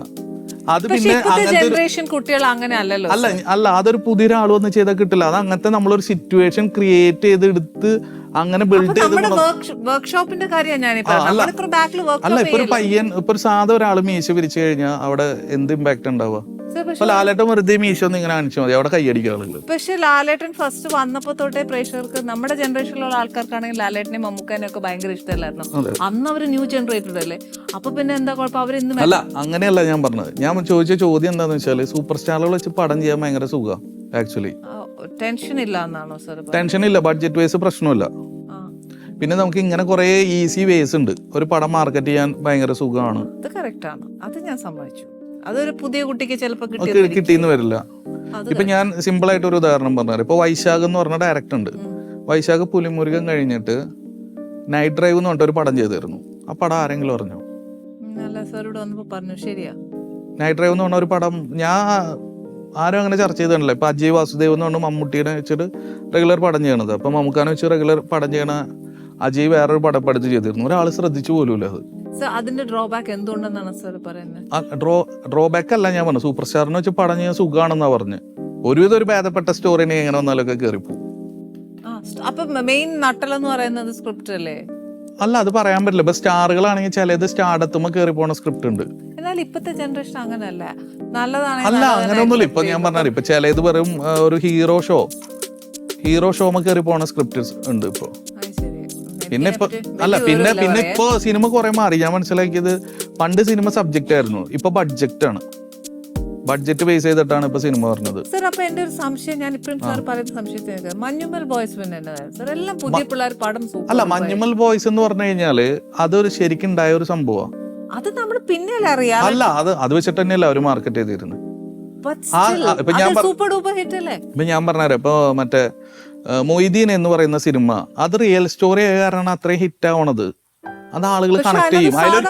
അത് പിന്നെ ജനറേഷൻ കുട്ടികൾ അങ്ങനെ അല്ലല്ലോ. അല്ല, അതൊരു പുതിയൊരാൾ വന്ന് ചെയ്താൽ കിട്ടില്ല. അത് അങ്ങനത്തെ നമ്മളൊരു സിറ്റുവേഷൻ ക്രിയേറ്റ് ചെയ്തെടുത്ത് അങ്ങനെ ബിൽഡ് ചെയ്ത്. വർക്ക്ഷോപ്പിന്റെ കാര്യം അല്ല, ഇപ്പൊ ഒരു പയ്യൻ, ഇപ്പൊ ഒരു സാധാ ഒരാൾ മീശ പിരിച്ചു കഴിഞ്ഞാൽ അവിടെ എന്ത് ഇമ്പാക്ട് ഉണ്ടാവുക? ഇപ്പൊ ലാലേട്ടൻ വെറുതെ മീശ ഒന്ന് ഇങ്ങനെ കാണിച്ചാൽ മതി, അവിടെ കൈയടിക്കുക ആളുകൾ. പക്ഷെ ലാലേട്ടൻ ഫസ്റ്റ് വന്നപ്പോ തൊട്ടേ പ്രേക്ഷകർക്ക്, നമ്മുടെ ജനറേഷനിലുള്ള ആൾക്കാർക്കാണെങ്കിൽ ലാലേട്ടനെയും മമ്മൂക്കാനെയും ഒക്കെ ഭയങ്കര ഇഷ്ടമല്ലായിരുന്നു. അന്ന് അവര് ന്യൂ ജനറേറ്റഡ് അല്ലേ, അപ്പൊ പിന്നെ എന്താ കുഴപ്പം? അവരെന്ത് അല്ല, അങ്ങനെയല്ല ഞാൻ പറഞ്ഞത്. ഞാൻ ചോദിച്ച ചോദ്യം എന്താന്ന് വെച്ചാല്, സൂപ്പർ സ്റ്റാറുകൾ വെച്ച് പടം ചെയ്യാൻ ഭയങ്കര സുഖം ആക്ച്വലി. ടെൻഷൻ ഇല്ല എന്നാണോ സാർ? ടെൻഷൻ ഇല്ല, ബഡ്ജറ്റ് വൈസ് പ്രശ്നമില്ല. പിന്നെ നമുക്ക് ഇങ്ങനെ കുറെ ഈസി വേസ് ഉണ്ട്. ഒരു പടം മാർക്കറ്റ് ചെയ്യാൻ ഭയങ്കര സുഖമാണ്. അത് കറക്റ്റ് ആണ്, അത് ഞാൻ സമ്മതിച്ചു. അതൊരു പുതിയ കുട്ടിക്ക് ചിലപ്പോൾ കിട്ടിയെന്ന് വരില്ല. ഇപ്പൊ ഞാൻ സിമ്പിൾ ആയിട്ട് ഒരു ഉദാഹരണം പറഞ്ഞാൽ, ഇപ്പൊ വൈശാഖ് എന്ന് പറഞ്ഞ ഡയറക്ടർ ഉണ്ട്. വൈശാഖ് പുലിമുരുകൻ കഴിഞ്ഞിട്ട് നൈറ്റ് ഡ്രൈവ് എന്ന് പറഞ്ഞിട്ട് ഒരു പടം ചെയ്തിരുന്നു. ആ പടം ആരെങ്കിലും അറിഞ്ഞോ? പറഞ്ഞു. ശരിയാ, നൈറ്റ് ഡ്രൈവ് എന്ന് പറഞ്ഞ ഒരു പടം ഞാൻ ആരും അങ്ങനെ ചർച്ച ചെയ്തിട്ടില്ല. ഇപ്പൊ അജയ് വാസുദേവ് എന്ന് പറഞ്ഞാൽ മമ്മൂട്ടിനെ വെച്ചിട്ട് റെഗുലർ പടം ചെയ്യണത്. അപ്പൊ മമ്മൂക്കാനെ വെച്ച് റെഗുലർ പടം ചെയ്യണ അജയ് വേറൊരു പടം പഠിച്ച് ചെയ്തിരുന്നു. ഒരാൾ ശ്രദ്ധിച്ചു പോലുമില്ല അത്. അതിന്റെ ഡ്രോബാക്ക് എന്തുകൊണ്ടെന്നാണ് സാർ പറയുന്നത്? ഡ്രോബാക്ക് അല്ല ഞാൻ പറഞ്ഞു, സൂപ്പർ സ്റ്റാറിനെ വെച്ച് പടം ചെയ്യാൻ സുഖമാണെന്നാ പറഞ്ഞ്. ഒരുവിധം ഒരു ഭേദപ്പെട്ട സ്റ്റോറിനെ എങ്ങനെ വന്നാലൊക്കെ കയറിപ്പോ. അപ്പൊ മെയിൻ നട്ടലെന്ന് പറയുന്നത് സ്ക്രിപ്റ്റ് അല്ലേ? അല്ല, അത് പറയാൻ പറ്റില്ല. ഇപ്പൊ സ്റ്റാറുകളാണെങ്കിൽ ചിലത് സ്റ്റാർഡത്തുമ്പോ കയറി പോണ സ്ക്രിപ്റ്റ് ഉണ്ട്. എന്നാൽ ഇപ്പത്തെ ജനറേഷൻ അങ്ങനെയല്ല, നല്ലതാണ്. അല്ല, അങ്ങനെയൊന്നുമില്ല. ഇപ്പൊ ഞാൻ പറഞ്ഞാൽ ഇപ്പൊ ചിലത് വെറും ഒരു ഹീറോ ഷോ കയറി പോണ സ്ക്രിപ്റ്റ് ഉണ്ട് ഇപ്പൊ. പിന്നെ ഇപ്പൊ പിന്നെ ഇപ്പൊ സിനിമ കുറെ മാറി. ഞാൻ മനസ്സിലാക്കിയത്, പണ്ട് സിനിമ സബ്ജക്റ്റ് ആയിരുന്നു, ഇപ്പൊ ബഡ്ജറ്റ് ആണ്. ബഡ്ജറ്റ് ബേസ് ചെയ്തിട്ടാണ് ഇപ്പൊ സിനിമ പറഞ്ഞത്. സാർ, അപ്പൊ എന്റെ ഒരു സംശയം, ഞാൻ ഇപ്പഴും സാർ പറയുന്ന സംശയത്തിന്, മഞ്ഞുമൽ ബോയ്സ് പിന്നെ സാർ എല്ലാം പുതിയ പിള്ളേർ പടം. അല്ല, മഞ്ഞുമൽ ബോയ്സ് എന്ന് പറഞ്ഞു കഴിഞ്ഞാല് അതൊരു ശരിക്കുണ്ടായ ഒരു സംഭവമാണ്. അത് നമ്മൾ പിന്നെ അറിയാം. അല്ല, അത് വെച്ചിട്ട് തന്നെയല്ല അവര് മാർക്കറ്റ് ചെയ്തിരുന്നത്. ഇപ്പൊ ഞാൻ പറഞ്ഞുതരാം. ഇപ്പൊ മറ്റേ മൊയ്തീൻ എന്ന് പറയുന്ന സിനിമ, അത് റിയൽ സ്റ്റോറി ആയ കാരണം അത്രയും ഹിറ്റ് ആവണത്. അത് ആളുകൾ കണക്ട് ചെയ്യും. അതിലൊരു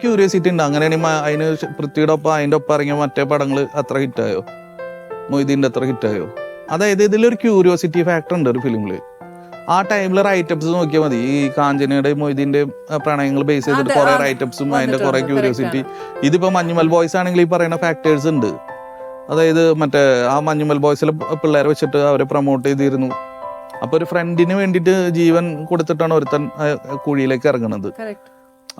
ക്യൂരിയോസിറ്റി ഉണ്ട്. അങ്ങനെയാണെങ്കിൽ അതിന് പൃഥ്വിയുടെ ഒപ്പം അതിന്റെ ഒപ്പം ഇറങ്ങിയ മറ്റേ പടങ്ങൾ അത്ര ഹിറ്റായോ? മൊയ്തീന്റെ അത്ര ഹിറ്റായോ? അതായത് ഇതിലൊരു ക്യൂരിയോസിറ്റി ഫാക്ടർ ഉണ്ട് ഒരു ഫിലിമില്. ആ ടൈമില് റൈറ്റപ്സ് നോക്കിയാൽ മതി. ഈ കാഞ്ചനയുടെ മൊയ്തീന്റെ പ്രണയങ്ങൾ ബേസ് ചെയ്തിട്ട് കുറെ റൈറ്റപ്സും അതിന്റെ കുറെ ക്യൂരിയോസിറ്റി. ഇതിപ്പോ മഞ്ഞുമൽ ബോയ്സ് ആണെങ്കിൽ ഈ പറയുന്ന ഫാക്ടേഴ്സ് ഉണ്ട്. അതായത് മറ്റേ ആ മഞ്ഞുമൽ ബോയ്സിലെ പിള്ളേരെ വെച്ചിട്ട് അവരെ പ്രൊമോട്ട് ചെയ്തിരുന്നു. അപ്പൊ ഒരു ഫ്രണ്ടിന് വേണ്ടിയിട്ട് ജീവൻ കൊടുത്തിട്ടാണ് ഒരുത്തൻ കുഴിയിലേക്ക് ഇറങ്ങുന്നത്.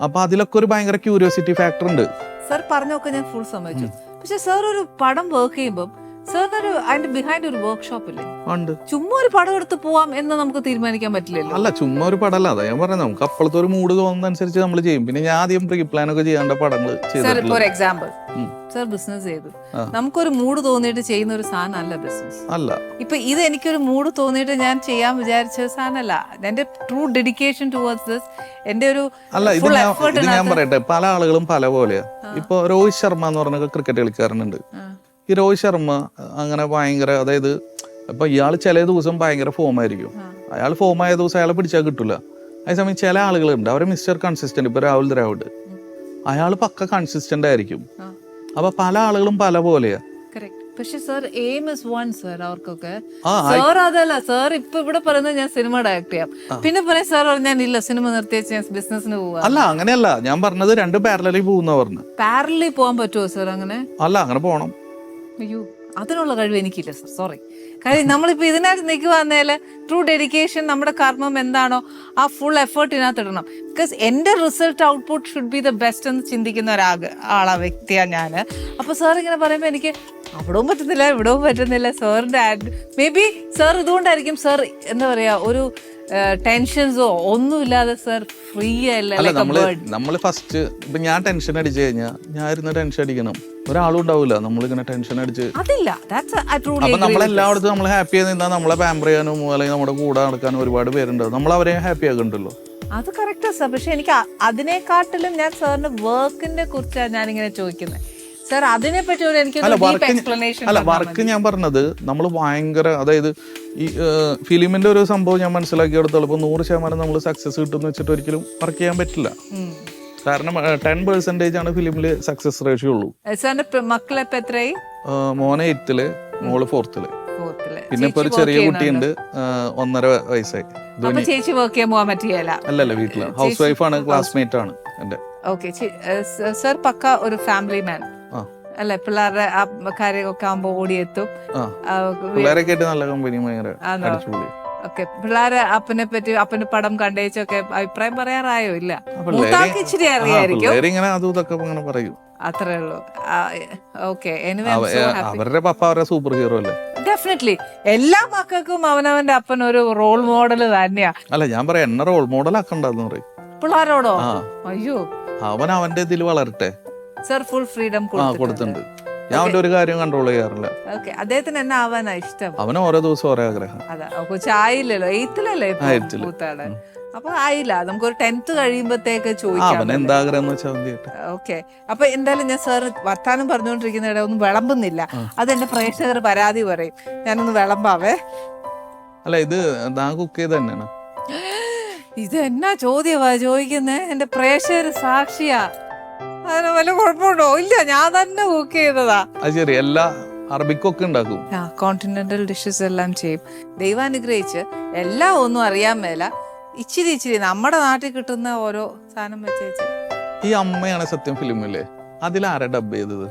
അപ്പൊ അതിലൊക്കെ ഒരു ഭയങ്കര ക്യൂരിയോസിറ്റി ഫാക്ടർ ഉണ്ട്. സാർ പറഞ്ഞൊക്കെ ഞാൻ ഫുൾ സമ്മതിച്ചു. പക്ഷെ സാർ ഒരു പടം വർക്ക് ചെയ്യുമ്പോൾ സാറിനൊരു അതിന്റെ ബിഹൈൻഡ് ഒരു വർക്ക്ഷോപ്പ് ഇല്ലേ? ചുമ്മാ ഒരു പടം എടുത്ത് പോവാം എന്ന് നമുക്ക് തീരുമാനിക്കാൻ പറ്റില്ലല്ലോ. അല്ല, ചുമ്മാ ഒരു പടം അല്ല, അതാ ഞാൻ പറഞ്ഞത്. നമുക്ക് അപ്പോഴത്തെ ഒരു മൂഡ് തോന്നുന്നതനുസരിച്ച് നമ്മൾ ചെയ്യും. പിന്നെ ഞാൻ ആദ്യം പ്രീ പ്ലാൻ ഒക്കെ ചെയ്യാണ്ട പടങ്ങൾ ചെയ്തു. ഫോർ എക്സാമ്പിൾ, സാർ ബിസിനസ് ചെയ്തു, നമുക്കൊരു മൂഡ് തോന്നിയിട്ട് ചെയ്യുന്ന ഒരു സാധനം അല്ല ബിസിനസ്. അല്ല, ഇപ്പൊ ഇത് എനിക്കൊരു മൂഡ് തോന്നിയിട്ട് ഞാൻ ചെയ്യാൻ വിചാരിച്ച സാധനമല്ല. എന്റെ ട്രൂ ഡെഡിക്കേഷൻ ടുവേർഡ്സ് ദിസ്, എന്റെ ഒരു ഇത് ഞാൻ പറയട്ടെ, പല ആളുകളും പല പോലെയാ. ഇപ്പൊ രോഹിത് ശർമ്മ എന്ന് പറഞ്ഞ ക്രിക്കറ്റ് കളിക്കാരനുണ്ട്. ഈ രോഹിത് ശർമ്മ അങ്ങനെ ഭയങ്കര, അതായത് ഇപ്പൊ ഇയാൾ ചില ദിവസം ഭയങ്കര ഫോം ആയിരിക്കും. അയാൾ ഫോം ആയ ദിവസം അയാളെ പിടിച്ചാൽ കിട്ടില്ല. അതേസമയം ചില ആളുകളുണ്ട്, അവരെ മിസ്റ്റർ കൺസിസ്റ്റന്റ്. ഇപ്പൊ രാഹുൽ ദ്രാവിഡ്, അയാൾ പക്ക കൺസിസ്റ്റന്റ് ആയിരിക്കും. അപ്പൊ പല ആളുകളും പല പോലെയാ. പക്ഷെ sir aim is one sir. അവർക്കൊക്കെ സാർ അതല്ല സാർ ഇപ്പൊ ഇവിടെ പറയുന്നത് ഞാൻ സിനിമ ഡയറക്ട് ചെയ്യാം, പിന്നെ പറയാം സാർ ഞാൻ ഇല്ല സിനിമ നിർത്തിവെച്ച് ഞാൻ ബിസിനസിന് പോവാ. അല്ല, അങ്ങനെയല്ല ഞാൻ പറഞ്ഞത്. രണ്ട് പാരലലി പോകുന്ന പറഞ്ഞു. പാരലി പോകാൻ പറ്റുമോ സാർ? അങ്ങനെ അല്ല, അങ്ങനെ പോണം. അയ്യോ, അതിനുള്ള കഴിവ് എനിക്കില്ല സാർ, സോറി. കാര്യം നമ്മളിപ്പോൾ ഇതിനകത്ത് നിൽക്കുവാന്നേല് ട്രൂ ഡെഡിക്കേഷൻ, നമ്മുടെ കർമ്മം എന്താണോ ആ ഫുൾ എഫേർട്ട് ഇതിനകത്ത് ഇടണം. ബിക്കോസ് എൻ്റെ result output should be the best എന്ന് ചിന്തിക്കുന്ന വ്യക്തിയാണ് ഞാൻ. അപ്പോൾ സാർ ഇങ്ങനെ പറയുമ്പോൾ എനിക്ക് അവിടവും പറ്റുന്നില്ല ഇവിടവും പറ്റുന്നില്ല. സാറിൻ്റെ മേ ബി സാർ ഇതുകൊണ്ടായിരിക്കും സാർ എന്താ പറയുക, ഒരു ടെൻഷൻസോ ഒന്നുമില്ലാതെ സാർ ഫ്രീ അല്ല. നമ്മള് ഫസ്റ്റ് ഇപ്പൊ ഞാൻ ടെൻഷൻ അടിച്ചു കഴിഞ്ഞാൽ ഞാൻ ഇരുന്ന് ടെൻഷൻ അടിക്കണം, ഒരാളും ഉണ്ടാവില്ല. നമ്മളിങ്ങനെ ടെൻഷൻ അടിച്ച് അപ്പൊ നമ്മളെല്ലായിടത്തും നമ്മൾ ഹാപ്പി ആയി നിന്നാൽ നമ്മളെ പാമ്പർ ചെയ്യാനും അല്ലെങ്കിൽ നമ്മുടെ കൂടെ നടക്കാനും ഒരുപാട് പേരുണ്ടാവും. നമ്മൾ അവരെ ഹാപ്പി ആക്കണ്ടല്ലോ. അത് കറക്റ്റാ സാർ. പക്ഷെ എനിക്ക് അതിനെക്കാട്ടിലും ഞാൻ സാറിന്റെ വർക്കിനെ കുറിച്ചാണ് ഞാനിങ്ങനെ ചോദിക്കുന്നത്. സാർ അതിനെ പറ്റി എനിക്ക് അല്ല, വർക്ക് ഞാൻ പറഞ്ഞത് നമ്മൾ ഭയങ്കര, അതായത് ഈ ഫിലിമിന്റെ ഒരു സംഭവം ഞാൻ മനസ്സിലാക്കിയെടുത്തോളം ഇപ്പൊ 100% നമ്മൾ സക്സസ് കിട്ടുമെന്ന് വെച്ചിട്ട് ഒരിക്കലും വർക്ക് ചെയ്യാൻ പറ്റില്ല. കാരണം 10% ആണ് ഫിലിമില് സക്സസ് റേഷ്യോ ഉള്ളൂ. മക്കളിപ്പോ എത്രയായി? മോനെ 8th, മോള് 4th. പിന്നെ ഇപ്പൊ ഒരു ചെറിയ കുട്ടിയുണ്ട്, 1.5 വയസ്സായി. ചേച്ചി വർക്ക് ചെയ്യാൻ പോകാൻ പറ്റിയല്ല? അല്ലല്ല, വീട്ടില് ഹൗസ് വൈഫാണ്, ക്ലാസ്മേറ്റ് ആണ് എന്റെ. ഓക്കെ സർ, പക്ക ഒരു ഫാമിലി മാൻ അല്ലെ? പിള്ളേരുടെ കാര്യമൊക്കെ ആകുമ്പോ ഓടിയെത്തും. പിള്ളേരൊക്കെ നല്ല കമ്പനി, ഓക്കെ. പിള്ളേരെ അപ്പനെ പറ്റി, അപ്പന് പടം കണ്ടേച്ചൊക്കെ അഭിപ്രായം പറയാറായോ? ഇല്ല, ഇച്ചിരി അറിയായിരിക്കും, ഇങ്ങനെ അതും ഇതൊക്കെ ഇങ്ങനെ പറയും, അത്രേ ഉള്ളൂ. ഓക്കെ, അവരുടെ പപ്പ അവരുടെ സൂപ്പർ ഹീറോ അല്ലേ? ഡെഫിനറ്റ്ലി എല്ലാ മക്കൾക്കും അവനവന്റെ അപ്പൻ ഒരു റോൾ മോഡൽ തന്നെയാ. അല്ല, ഞാൻ പറയാം എന്നെ റോൾ മോഡൽ ആക്കണ്ടെന്ന് പറയും പിള്ളേരോടോ? അയ്യോ, അവൻ അവന്റെ ഇതിൽ വളരട്ടെ. സർ ഫുൾ ഫ്രീഡം കൊടുത്തിട്ടുണ്ട്. ഞാൻ അവന്റെ ഒരു കാര്യം കൺട്രോൾ ചെയ്യാറില്ല. ഓക്കെ, അദ്ദേഹത്തിന് എന്നാ ആവാനാ ഇഷ്ടം? അവന് ഓരോ ദിവസം ഓരോ ആഗ്രഹം. അതാ, കൊച്ചായില്ലല്ലോ, 8th മൂത്താണ്. അപ്പൊ ആയില്ല, നമുക്കൊരു 10th കഴിയുമ്പോഴത്തേക്ക് ചോദിക്കാം. ഓക്കെ, അപ്പൊ എന്തായാലും ഞാൻ സാർ വർത്താനം പറഞ്ഞുകൊണ്ടിരിക്കുന്നിടെ ഒന്നും വിളമ്പുന്നില്ല. അതെന്റെ പ്രേക്ഷകർ പരാതി പറയും. ഞാനൊന്ന് വിളമ്പാവേ. അല്ല, ഇത് കുക്ക് ചെയ്ത് തന്നെയാണ്. ഇത് എന്നാ ചോദ്യമാ ചോദിക്കുന്നേ? എന്റെ പ്രേക്ഷകർ സാക്ഷിയാ. അതിന് വല്ല കുഴപ്പമുണ്ടോ? ഇല്ല, ഞാൻ തന്നെ കുക്ക് ചെയ്തതാ. ശരി, എല്ലാ അറബിക്കൊക്കെ ഉണ്ടാക്കും, കോണ്ടിനെന്റൽ ഡിഷസ് എല്ലാം ചെയ്യും. ദൈവാനുഗ്രഹിച്ച് എല്ലാം ഒന്നും അറിയാൻ മേല, ഇച്ചിരി നമ്മുടെ നാട്ടിൽ കിട്ടുന്ന ഓരോ സാധനം വെച്ചേച്ച്. ഈ അമ്മയാണ് സത്യം ഫിലിമില്ലേ, അതിലാരാ ഡബ് ചെയ്തത്?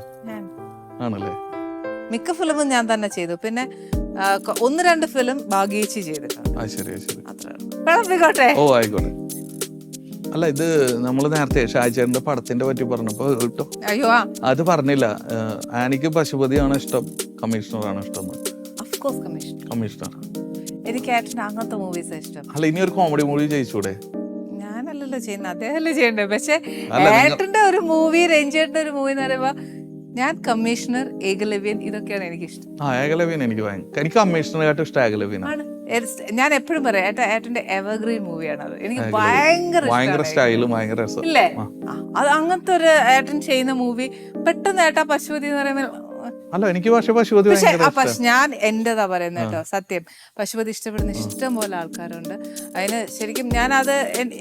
ആണല്ലേ? മിക്ക ഫിലിമും ഞാൻ തന്നെ ചെയ്തു. പിന്നെ 1-2 ഫിലിം ഭാഗ്യേച്ചി ചെയ്തിട്ടുണ്ട്. ഓ ആയിക്കോട്ടെ. അല്ല, ഇത് നമ്മള് നേരത്തെ ഷാജേന്റെ പടത്തിന്റെ പറ്റി പറഞ്ഞപ്പോ കേട്ടോ, അയ്യോ അത് പറഞ്ഞില്ല. ആനിക്ക് പശുപതിയാണ് ഇഷ്ടം, കമ്മീഷണറാണ് ഇഷ്ടം? കമ്മീഷണർ. എനിക്ക് അങ്ങനത്തെ മൂവീസ് ഇഷ്ടം. അല്ല, ഇനി ഒരു കോമഡി മൂവി ചെയ്യിച്ചൂടെ? ഞാനല്ലല്ലോ ചെയ്യുന്നത്, അദ്ദേഹമല്ലേ ചെയ്യണ്ടേ. പക്ഷെ ഏട്ടന്റെ ഒരു മൂവി, രഞ്ജേട്ടന്റെ ഒരു മൂവി എന്ന് പറയുമ്പോ ഞാൻ കമ്മീഷണർ, ഏകലവ്യൻ, ഇതൊക്കെയാണ് എനിക്ക് ഇഷ്ടം. ഏകലവ്യൻ എനിക്ക് കമ്മീഷണറായിട്ട് ഇഷ്ടം ഏകലവ്യനാണ്. ഞാൻ എപ്പോഴും പറയാം, ഏട്ടന്റെ എവർഗ്രീൻ മൂവിയാണ് അത്. എനിക്ക് ഭയങ്കര സ്റ്റൈലും ഭയങ്കര രസം ഇല്ലേ? അത് അങ്ങനത്തെ ഒരു ഏട്ടൻ ചെയ്യുന്ന മൂവി. പെട്ടെന്ന് ഏട്ടാ പശുപതി എന്ന് പറയുമ്പോൾ അല്ല, എനിക്ക് പശുപതി ഞാൻ എന്റേതാ പറയുന്നത് കേട്ടോ, സത്യം. പശുപതി ഇഷ്ടപ്പെടുന്ന ഇഷ്ടം പോലെ ആൾക്കാരുണ്ട്. അതിന് ശരിക്കും ഞാൻ അത്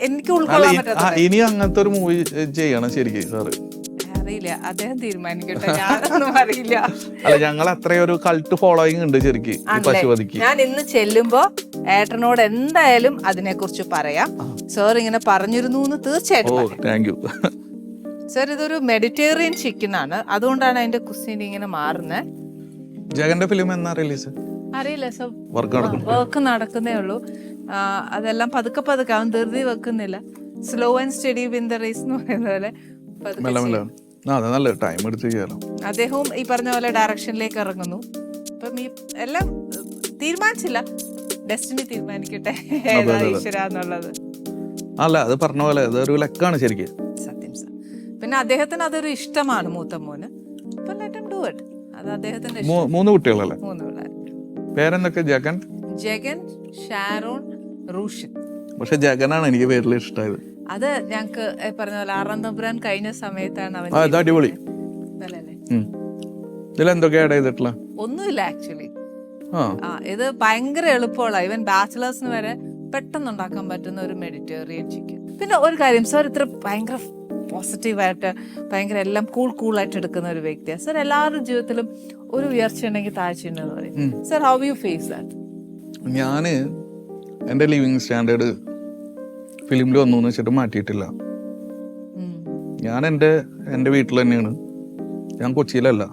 എനിക്ക് ഉൾക്കൊള്ളാൻ പറ്റാത്ത. ഇനി അങ്ങനത്തെ ഒരു മൂവി ചെയ്യണം ശരിക്കും സാറ്. അറിയില്ല, അദ്ദേഹം തീരുമാനിക്കട്ടെ, ഞാനൊന്നും അറിയില്ല. അല്ല, ഞങ്ങൾ അത്രയൊരു കൾട്ട് ഫോളോയിങ് ഉണ്ട് ശരിക്കും പശുപതിക്ക്. ഞാൻ ഇന്ന് ചെല്ലുമ്പോ ഏട്ടനോട് എന്തായാലും അതിനെ കുറിച്ച് പറയാം. സാർ ഇങ്ങനെ പറഞ്ഞിരുന്നു തീർച്ചയായിട്ടും. Thank you sir. ഇതൊരു മെഡിറ്റേറിയൻ ചിക്കൻ ആണ്, അതുകൊണ്ടാണ് അതിന്റെ കുസിൻ ഇങ്ങനെ മാറുന്നത്. ജഗന്റെ ഫിലിം എന്നാ റിലീസ്? അറിയില്ല സർ, വർക്ക് നടക്കുന്നേ ഉള്ളൂ. അതെല്ലാം പതുക്കെ അവൻ ധൃതി വെക്കുന്നില്ല. Slow and study win the race എന്ന് പറയുന്ന പോലെ അദ്ദേഹവും ഈ പറഞ്ഞ പോലെ ഡയറക്ഷനിലേക്ക് ഇറങ്ങുന്നു. ഇപ്പം ഈ എല്ലാം തീരുമാനിച്ചില്ല, ഡെസ്റ്റിനി തീരുമാനിക്കട്ടെ ഈശ്വര എന്നുള്ളത്. അല്ല, അത് പറഞ്ഞ പോലെ അതൊരു ലക്കാണ് ശരിക്കും. സത്യം സർ. പിന്നെ അദ്ദേഹത്തിന് അതൊരു ഇഷ്ടമാണ്, മൂത്ത മോന്. അത് അദ്ദേഹത്തിന്റെ 3 കുട്ടികളല്ലേ? 3 പിള്ളേർ. പേരെന്തൊക്കെ? ജഗൻ, ഷാരോൺ, റൂഷൻ. പക്ഷെ ജഗനാണ് എനിക്ക് പേരിൽ ഇഷ്ടമായത്. അത് ഞങ്ങക്ക് പറഞ്ഞ പോലെ 6-ാം തമ്പുരാൻ കഴിഞ്ഞ സമയത്താണ് അവൻ. അടിപൊളി. ഒന്നുമില്ല ആക്ച്വലി. ഇത് ഭയങ്കര എളുപ്പമുള്ള, ഇവൻ ബാച്ചിലേഴ്സിന് വരെ പെട്ടെന്ന് ഉണ്ടാക്കാൻ പറ്റുന്ന ഒരു മെഡിറ്റേറിയൻ ചിക്കൻ. പിന്നെ ഒരു കാര്യം സാർ, ഇത്ര ഭയങ്കര പോസിറ്റീവായിട്ട് ഭയങ്കര എല്ലാം കൂളായിട്ട് എടുക്കുന്ന ഒരു വ്യക്തിയാണ് സാർ. എല്ലാവരുടെ ജീവിതത്തിലും ഒരു ഉയർച്ച ഉണ്ടെങ്കിൽ താഴ്ച ഉണ്ടെന്ന് പറയും sir. How you face that? ഞാന് എന്റെ ലിവിങ് സ്റ്റാൻഡേർഡ് ഫിലിമിൽ വന്നു എന്ന് വെച്ചിട്ട് മാറ്റിയിട്ടില്ല. ഞാൻ എൻ്റെ വീട്ടിൽ തന്നെയാണ്. ഞാൻ കൊച്ചിയിലല്ല.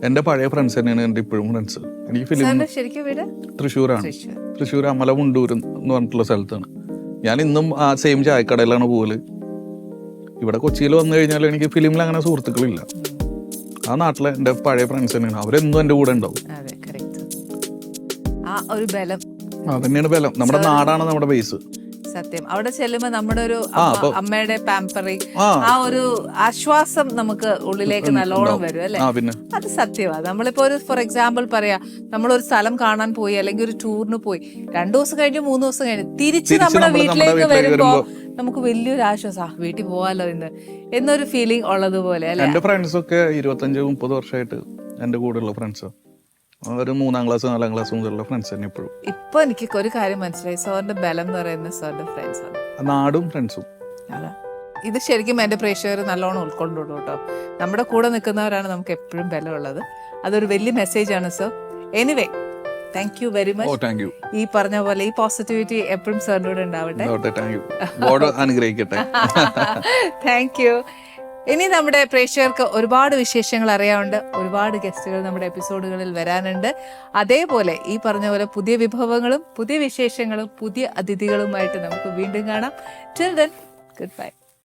എൻ്റെ പഴയ ഫ്രണ്ട്സ് തന്നെയാണ് എൻ്റെ ഇപ്പോഴും ഫ്രണ്ട്സ്. എനിക്ക് ഫിലിം തൃശ്ശൂരാണ്. തൃശ്ശൂർ അമല മുണ്ടൂർ എന്ന് പറഞ്ഞിട്ടുള്ള സ്ഥലത്താണ്. ഞാൻ ഇന്നും ആ സെയിം ചായക്കടയിലാണ് പോകല്. ഇവിടെ കൊച്ചിയിൽ വന്നു കഴിഞ്ഞാൽ എനിക്ക് ഫിലിമിൽ അങ്ങനെ സുഹൃത്തുക്കളില്ല. ആ നാട്ടിലെ എൻ്റെ പഴയ ഫ്രണ്ട്സ് തന്നെയാണ്. അവരെന്നും എൻ്റെ കൂടെ ഉണ്ടാവും. അതന്നെയാണ് ബലം. നമ്മുടെ നാടാണ് നമ്മുടെ ബേസ്. സത്യം. അവിടെ ചെല്ലുമ്പോ നമ്മുടെ ഒരു അമ്മയുടെ പാമ്പറിങ്, ആ ഒരു ആശ്വാസം നമുക്ക് ഉള്ളിലേക്ക് നല്ലോണം വരും അല്ലെ? അത് സത്യമാണ്. നമ്മളിപ്പോ ഒരു ഫോർ എക്സാമ്പിൾ പറയാ, നമ്മളൊരു സ്ഥലം കാണാൻ പോയി അല്ലെങ്കിൽ ഒരു ടൂറിന് പോയി 2 ദിവസം കഴിഞ്ഞ് 3 ദിവസം കഴിഞ്ഞ് തിരിച്ച് നമ്മുടെ വീട്ടിലേക്ക് വരുമ്പോ നമുക്ക് വലിയൊരു ആശ്വാസം, വീട്ടിൽ പോവാലോ എന്നൊരു ഫീലിംഗ് ഉള്ളതുപോലെ അല്ലെ? എന്റെ ഫ്രണ്ട്സ് ഒക്കെ 25-30 വർഷമായിട്ട് എന്റെ കൂടെയുള്ള ഫ്രണ്ട്സ്. ഒരു 3ാം ക്ലാസ് 4ാം ക്ലാസ് മുതലുള്ള ഫ്രണ്ട്സ് തന്നെ ഇപ്പോഴും. ഇപ്പൊ എനിക്ക് ഒരു കാര്യം മനസ്സിലായി, സാറിന്റെ ബലം എന്ന് പറയുന്നത് സാറിന്റെ ഫ്രണ്ട്സ് ആണ്. നാടും ഫ്രണ്ട്സും. അതാ ഇത് ശരിക്കും എൻ്റെ പ്രേക്ഷകർ നല്ലോണം ഉൾക്കൊണ്ടുള്ളൂ കേട്ടോ. നമ്മുടെ കൂടെ നിൽക്കുന്നവരാണ് നമുക്ക് എപ്പോഴും ബലമുള്ളത്. അതൊരു വലിയ മെസ്സേജാണ് sir. Anyway, thank you very much. ഈ പറഞ്ഞ പോലെ ഈ പോസിറ്റിവിറ്റി എപ്പോഴും സാറിൻ്റെ കൂടെ ഉണ്ടാവട്ടെ. അനുഗ്രഹിക്കട്ടെ. Thank you. ഇനി നമ്മുടെ പ്രേക്ഷകർക്ക് ഒരുപാട് വിശേഷങ്ങൾ അറിയാനുണ്ട്, ഒരുപാട് ഗസ്റ്റുകൾ നമ്മുടെ എപ്പിസോഡുകളിൽ വരാനുണ്ട്. അതേപോലെ ഈ പറഞ്ഞ പോലെ പുതിയ വിഭവങ്ങളും പുതിയ വിശേഷങ്ങളും പുതിയ അതിഥികളുമായിട്ട് നമുക്ക് വീണ്ടും കാണാം. Till then, good bye.